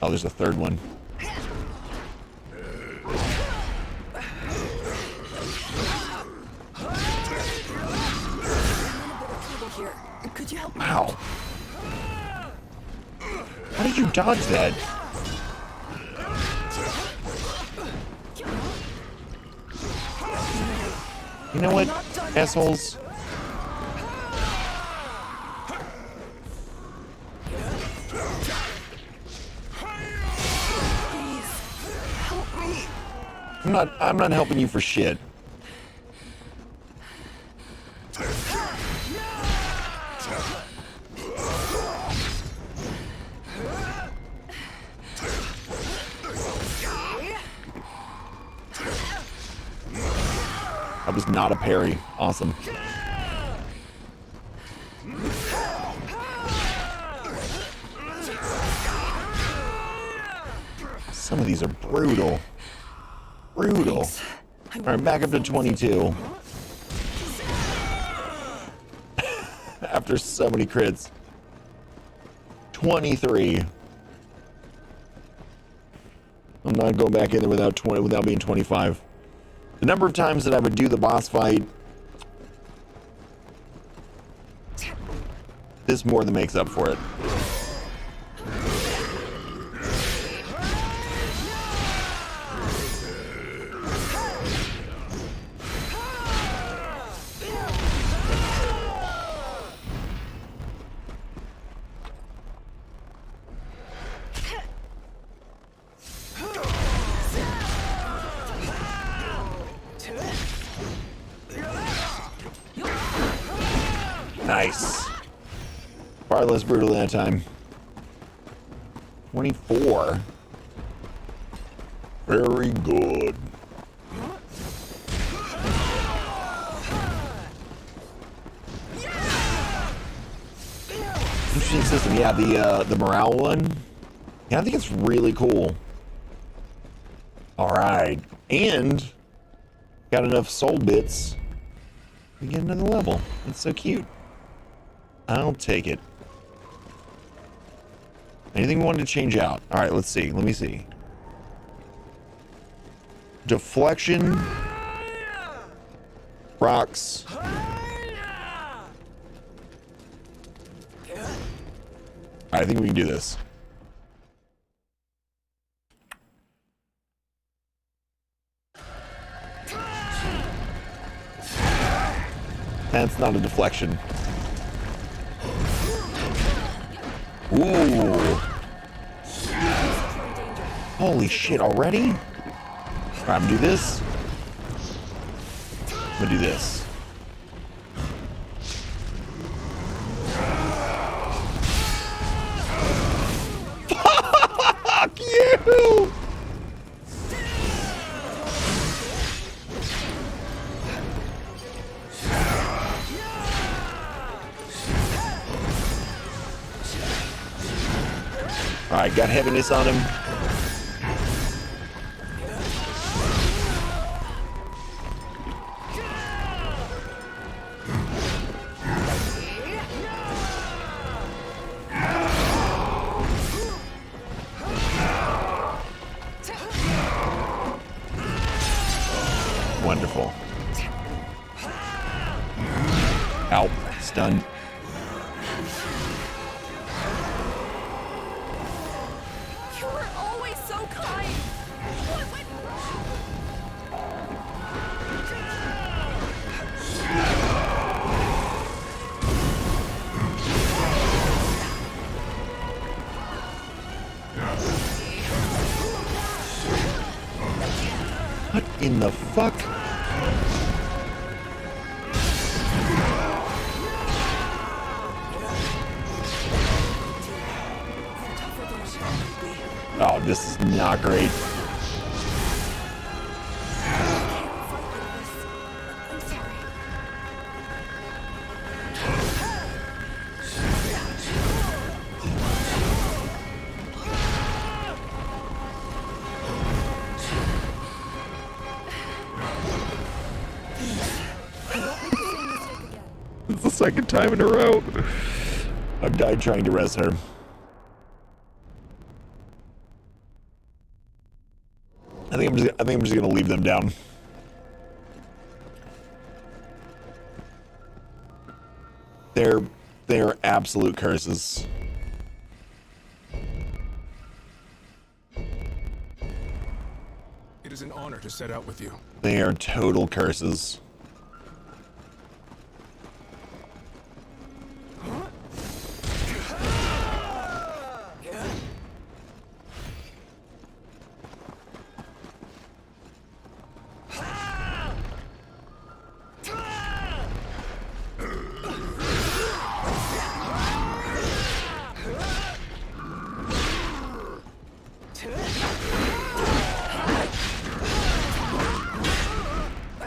Oh, there's a third one. Could you help me? Wow. How did you dodge that? You know what, assholes? I'm not helping you for shit. That was not a parry. Awesome. Some of these are brutal. Brutal. All right, back up to 22. After so many crits. 23. I'm not going back in there without being 25. The number of times that I would do the boss fight, this more than makes up for it. Nice. Far less brutal that time. 24. Very good. Interesting system. Yeah, the morale one. Yeah, I think it's really cool. All right, and got enough soul bits to get another level. It's so cute. I'll take it. Anything we wanted to change out? All right, let's see. Let me see. Deflection. Rocks. I think we can do this. That's not a deflection. Ooh. Holy shit, already? Alright, I'm gonna do this. I'm gonna do this. Fuck you! Alright, got heaviness on him. Wonderful. Ow, stun. What in the fuck? this is not great. I'm sorry. It's the second time in a row. I've died trying to res her. I think I'm just gonna leave them down. They're absolute curses. It is an honor to set out with you. They are total curses.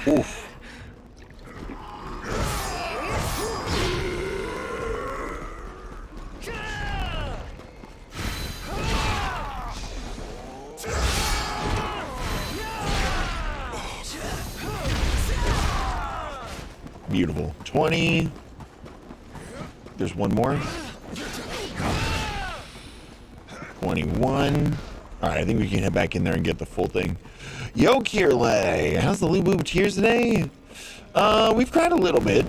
Oof. Beautiful. 20. There's one more. 21. Alright, I think we can head back in there and get the full thing. Yo, Kirley! How's the Lu Bu Tears today? We've cried a little bit.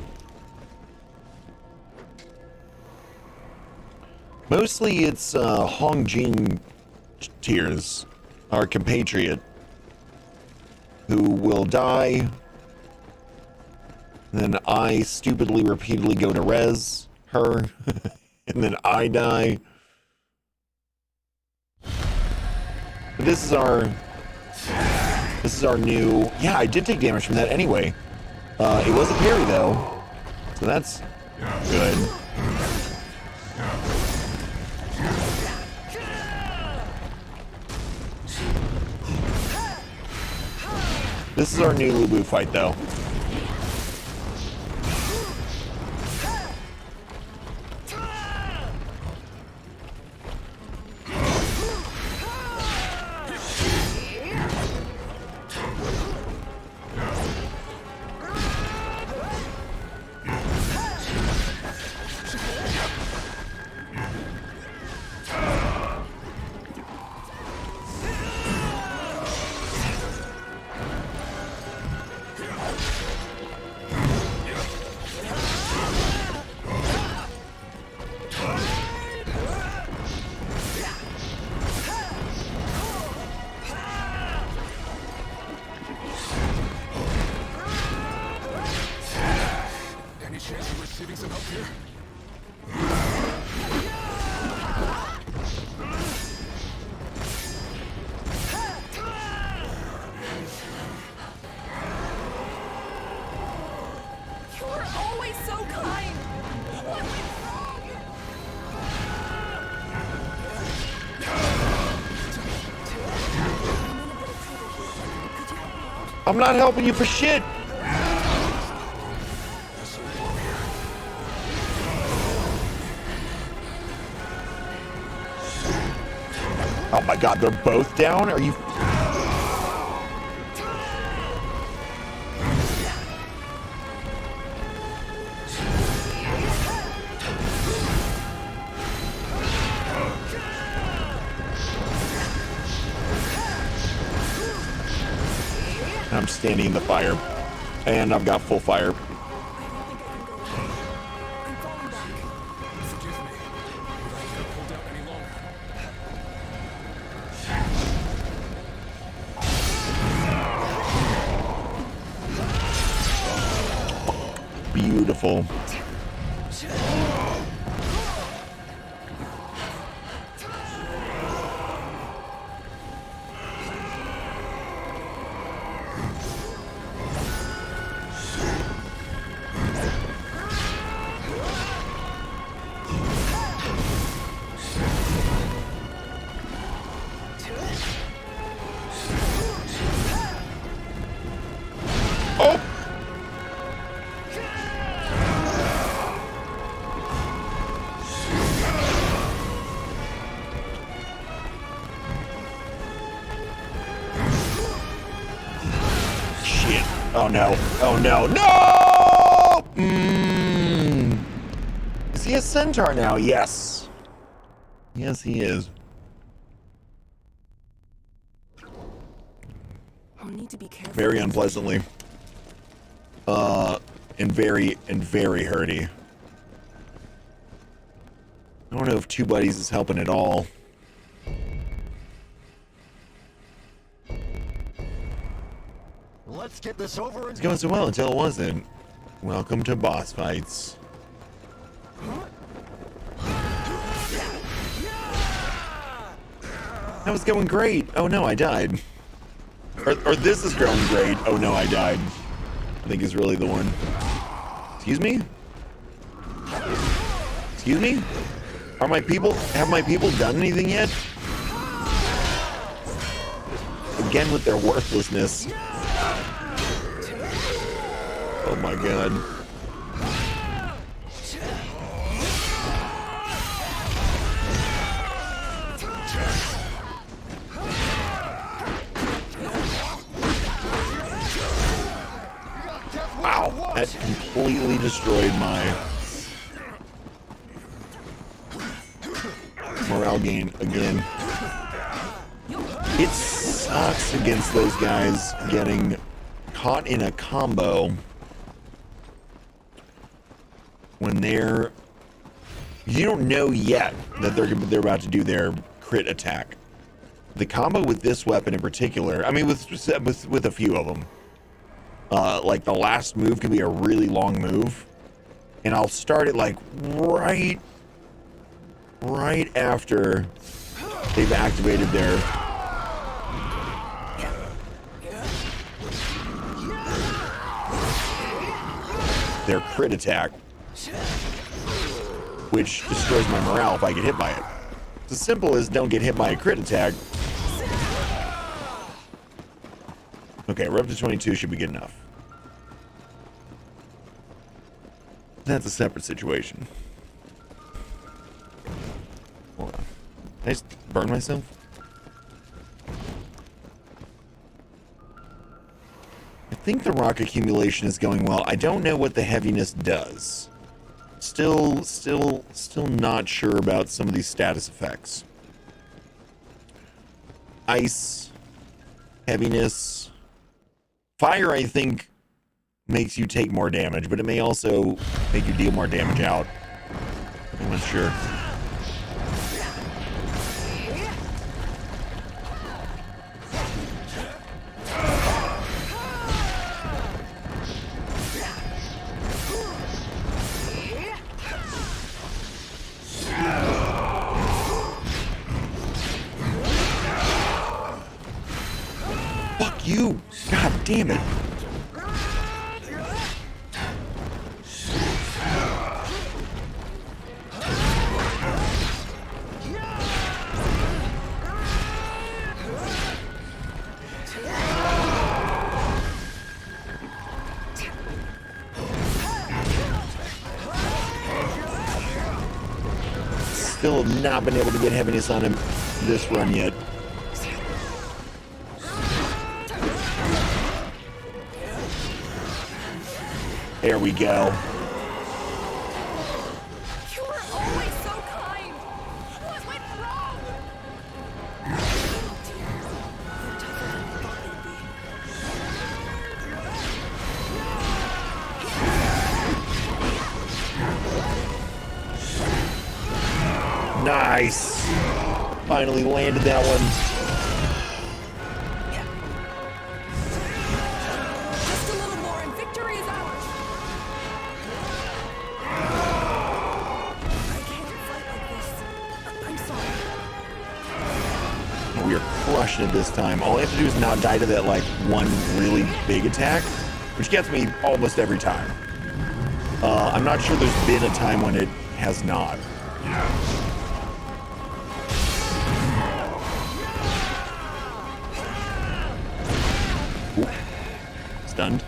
Mostly it's Hong Jing tears, our compatriot, who will die. Then I stupidly, repeatedly go to res her, and then I die. But this is our new. Yeah, I did take damage from that anyway. It was a parry though, so that's good. This is our new Lu Bu fight though. I'm not helping you for shit. Oh my god, they're both down? Are you... I'm standing in the fire, and I've got full fire. Beautiful. Oh no. Oh no. No! Is he a centaur now? Yes. Yes, he is. I'll need to be careful. Very unpleasantly. And very hurty. I don't know if Two Buddies is helping at all. Let's get this over and It's going so well until it wasn't. Welcome to boss fights. That was going great. Oh no, I died. Or this is going great. Oh no, I died. I think is really the one. Excuse me? Excuse me? Have my people done anything yet? Again with their worthlessness. Oh my god. Wow, that completely destroyed my morale gain again. It sucks against those guys getting caught in a combo when you don't know yet that they're about to do their crit attack. The combo with this weapon in particular, I mean with a few of them, like the last move can be a really long move, and I'll start it like right after they've activated their crit attack, which destroys my morale if I get hit by it. It's as simple as don't get hit by a crit attack. Okay, we're up to 22, should be good enough. That's a separate situation. Hold on. Did I just burn myself? I think the rock accumulation is going well. I don't know what the heaviness does. Still not sure about some of these status effects. Ice, heaviness, fire, I think makes you take more damage, but it may also make you deal more damage out. I'm not sure. Fuck you! God damn it! Still have not been able to get heaviness on him this run yet. There we go. You were always so kind. What went wrong? Nice. Finally landed that one. Just a little more and victory is ours. I can't fight like this. I'm sorry. We are crushing it this time. All I have to do is not die to that like one really big attack, which gets me almost every time. I'm not sure there's been a time when it has not. Ooh. Stunned.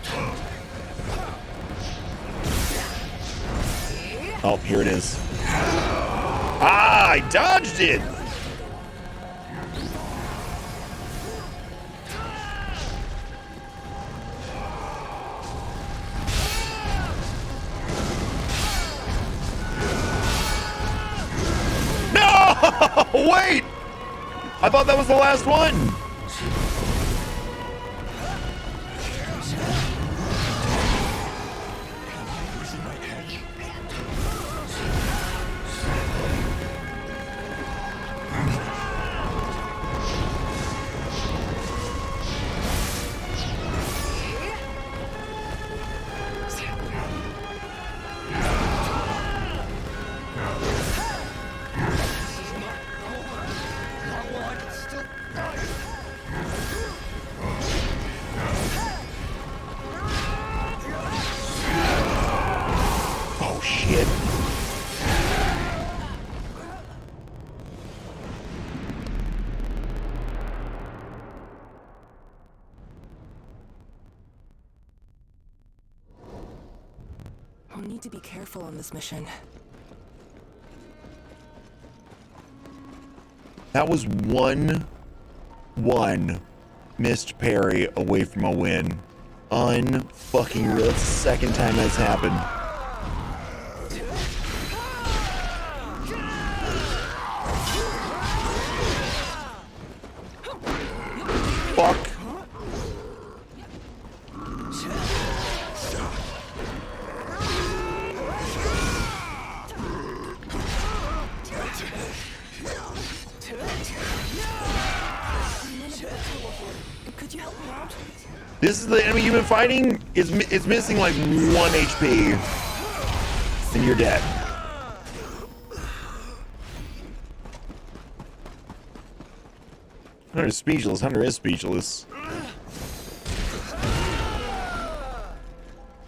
Oh, here it is. Ah, I dodged it! I thought that was the last one. Oh shit. I'll need to be careful on this mission. That was one missed parry away from a win. Unfucking real. It's the second time that's happened. Fuck. Could you help me out? This is the enemy you've been fighting? It's missing like 1 HP. And you're dead. Hunter is speechless. Hunter is speechless.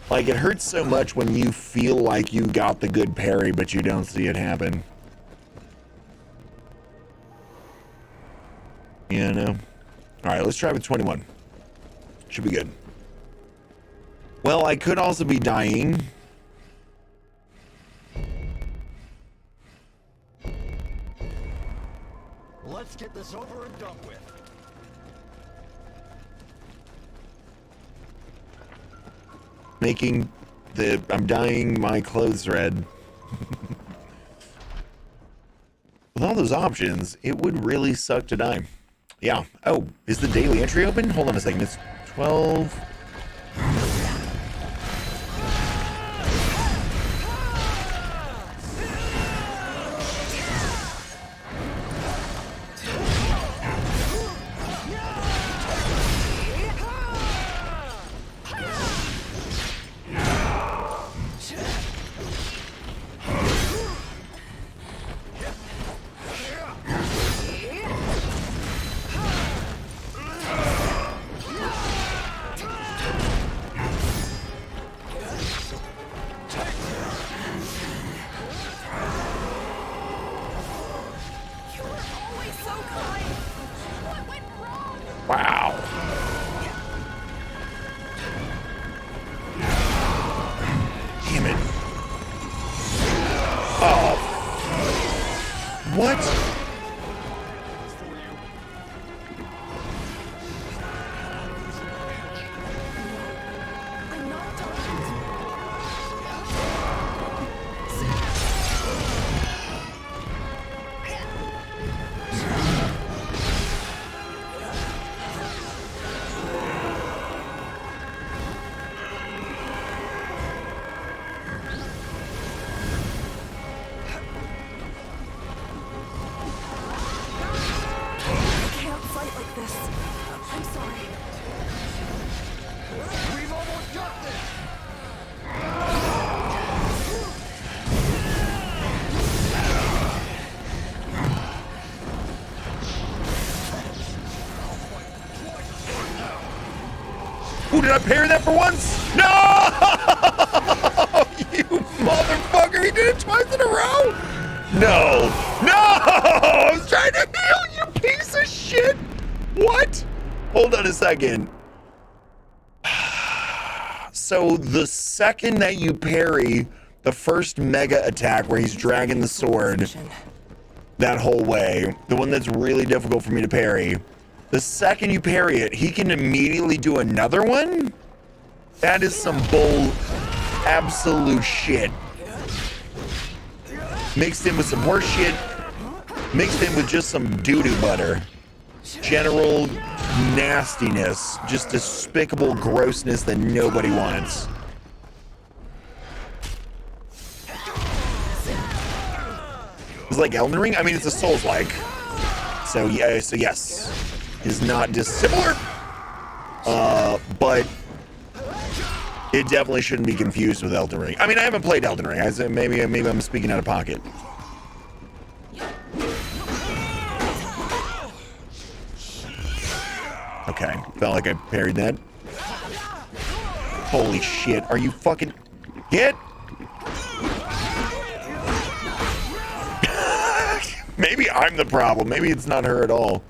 Like, it hurts so much when you feel like you got the good parry, but you don't see it happen. You know? Alright, let's try with 21. Should be good. Well, I could also be dying. Let's get this over and done with. Making the... I'm dyeing my clothes red. With all those options, it would really suck to die. Yeah. Oh, is the daily entry open? Hold on a second. It's 12... Wow. Damn it. Oh. What? I'm not done. I can't fight like this. I'm sorry. We've almost got this! Ooh, did I parry that for once? No! You motherfucker! He did it twice in a row! No! No! I was trying to heal, you piece of shit! What? Hold on a second. So the second that you parry the first mega attack where he's dragging the sword Mission. that whole way, the one that's really difficult for me to parry, the second you parry it, he can immediately do another one? That is some bull absolute shit. Mixed in with some horse shit, mixed in with just some doo-doo butter. general nastiness, just despicable grossness that nobody wants. It's like Elden Ring. I mean, it's a Souls-like. So yeah, so yes, is not dissimilar. But it definitely shouldn't be confused with Elden Ring. I mean, I haven't played Elden Ring. I said maybe I'm speaking out of pocket. Okay, felt like I parried that. Holy shit, are you fucking... Get! Maybe I'm the problem. Maybe it's not her at all.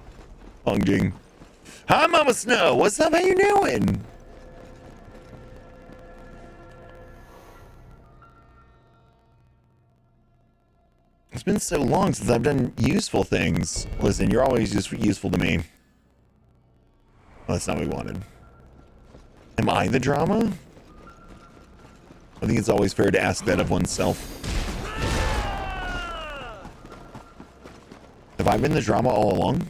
Hong Jing. Hi, Mama Snow. What's up? How you doing? It's been so long since I've done useful things. Listen, you're always just useful to me. Well, that's not what we wanted. Am I the drama? I think it's always fair to ask that of oneself. Have I been the drama all along?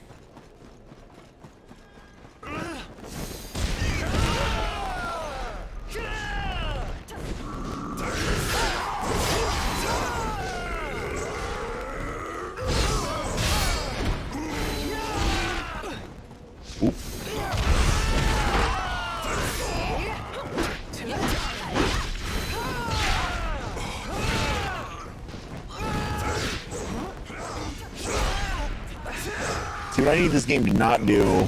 Oop. See, what I need this game to not do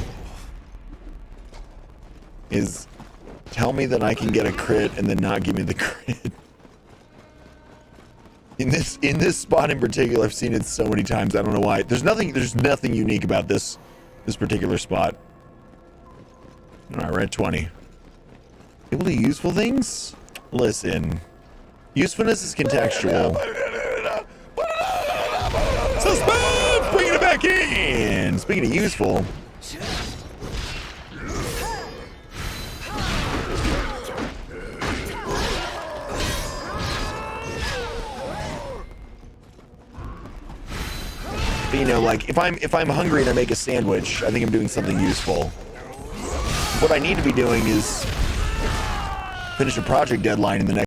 is tell me that I can get a crit and then not give me the crit. In this spot in particular, I've seen it so many times. I don't know why. There's nothing unique about this particular spot. All right, we're at 20. Able to useful things? Listen, usefulness is contextual. Suspense! Bringing it back in! Speaking of useful. You know, like if I'm hungry and I make a sandwich, I think I'm doing something useful. What I need to be doing is finish a project deadline in the next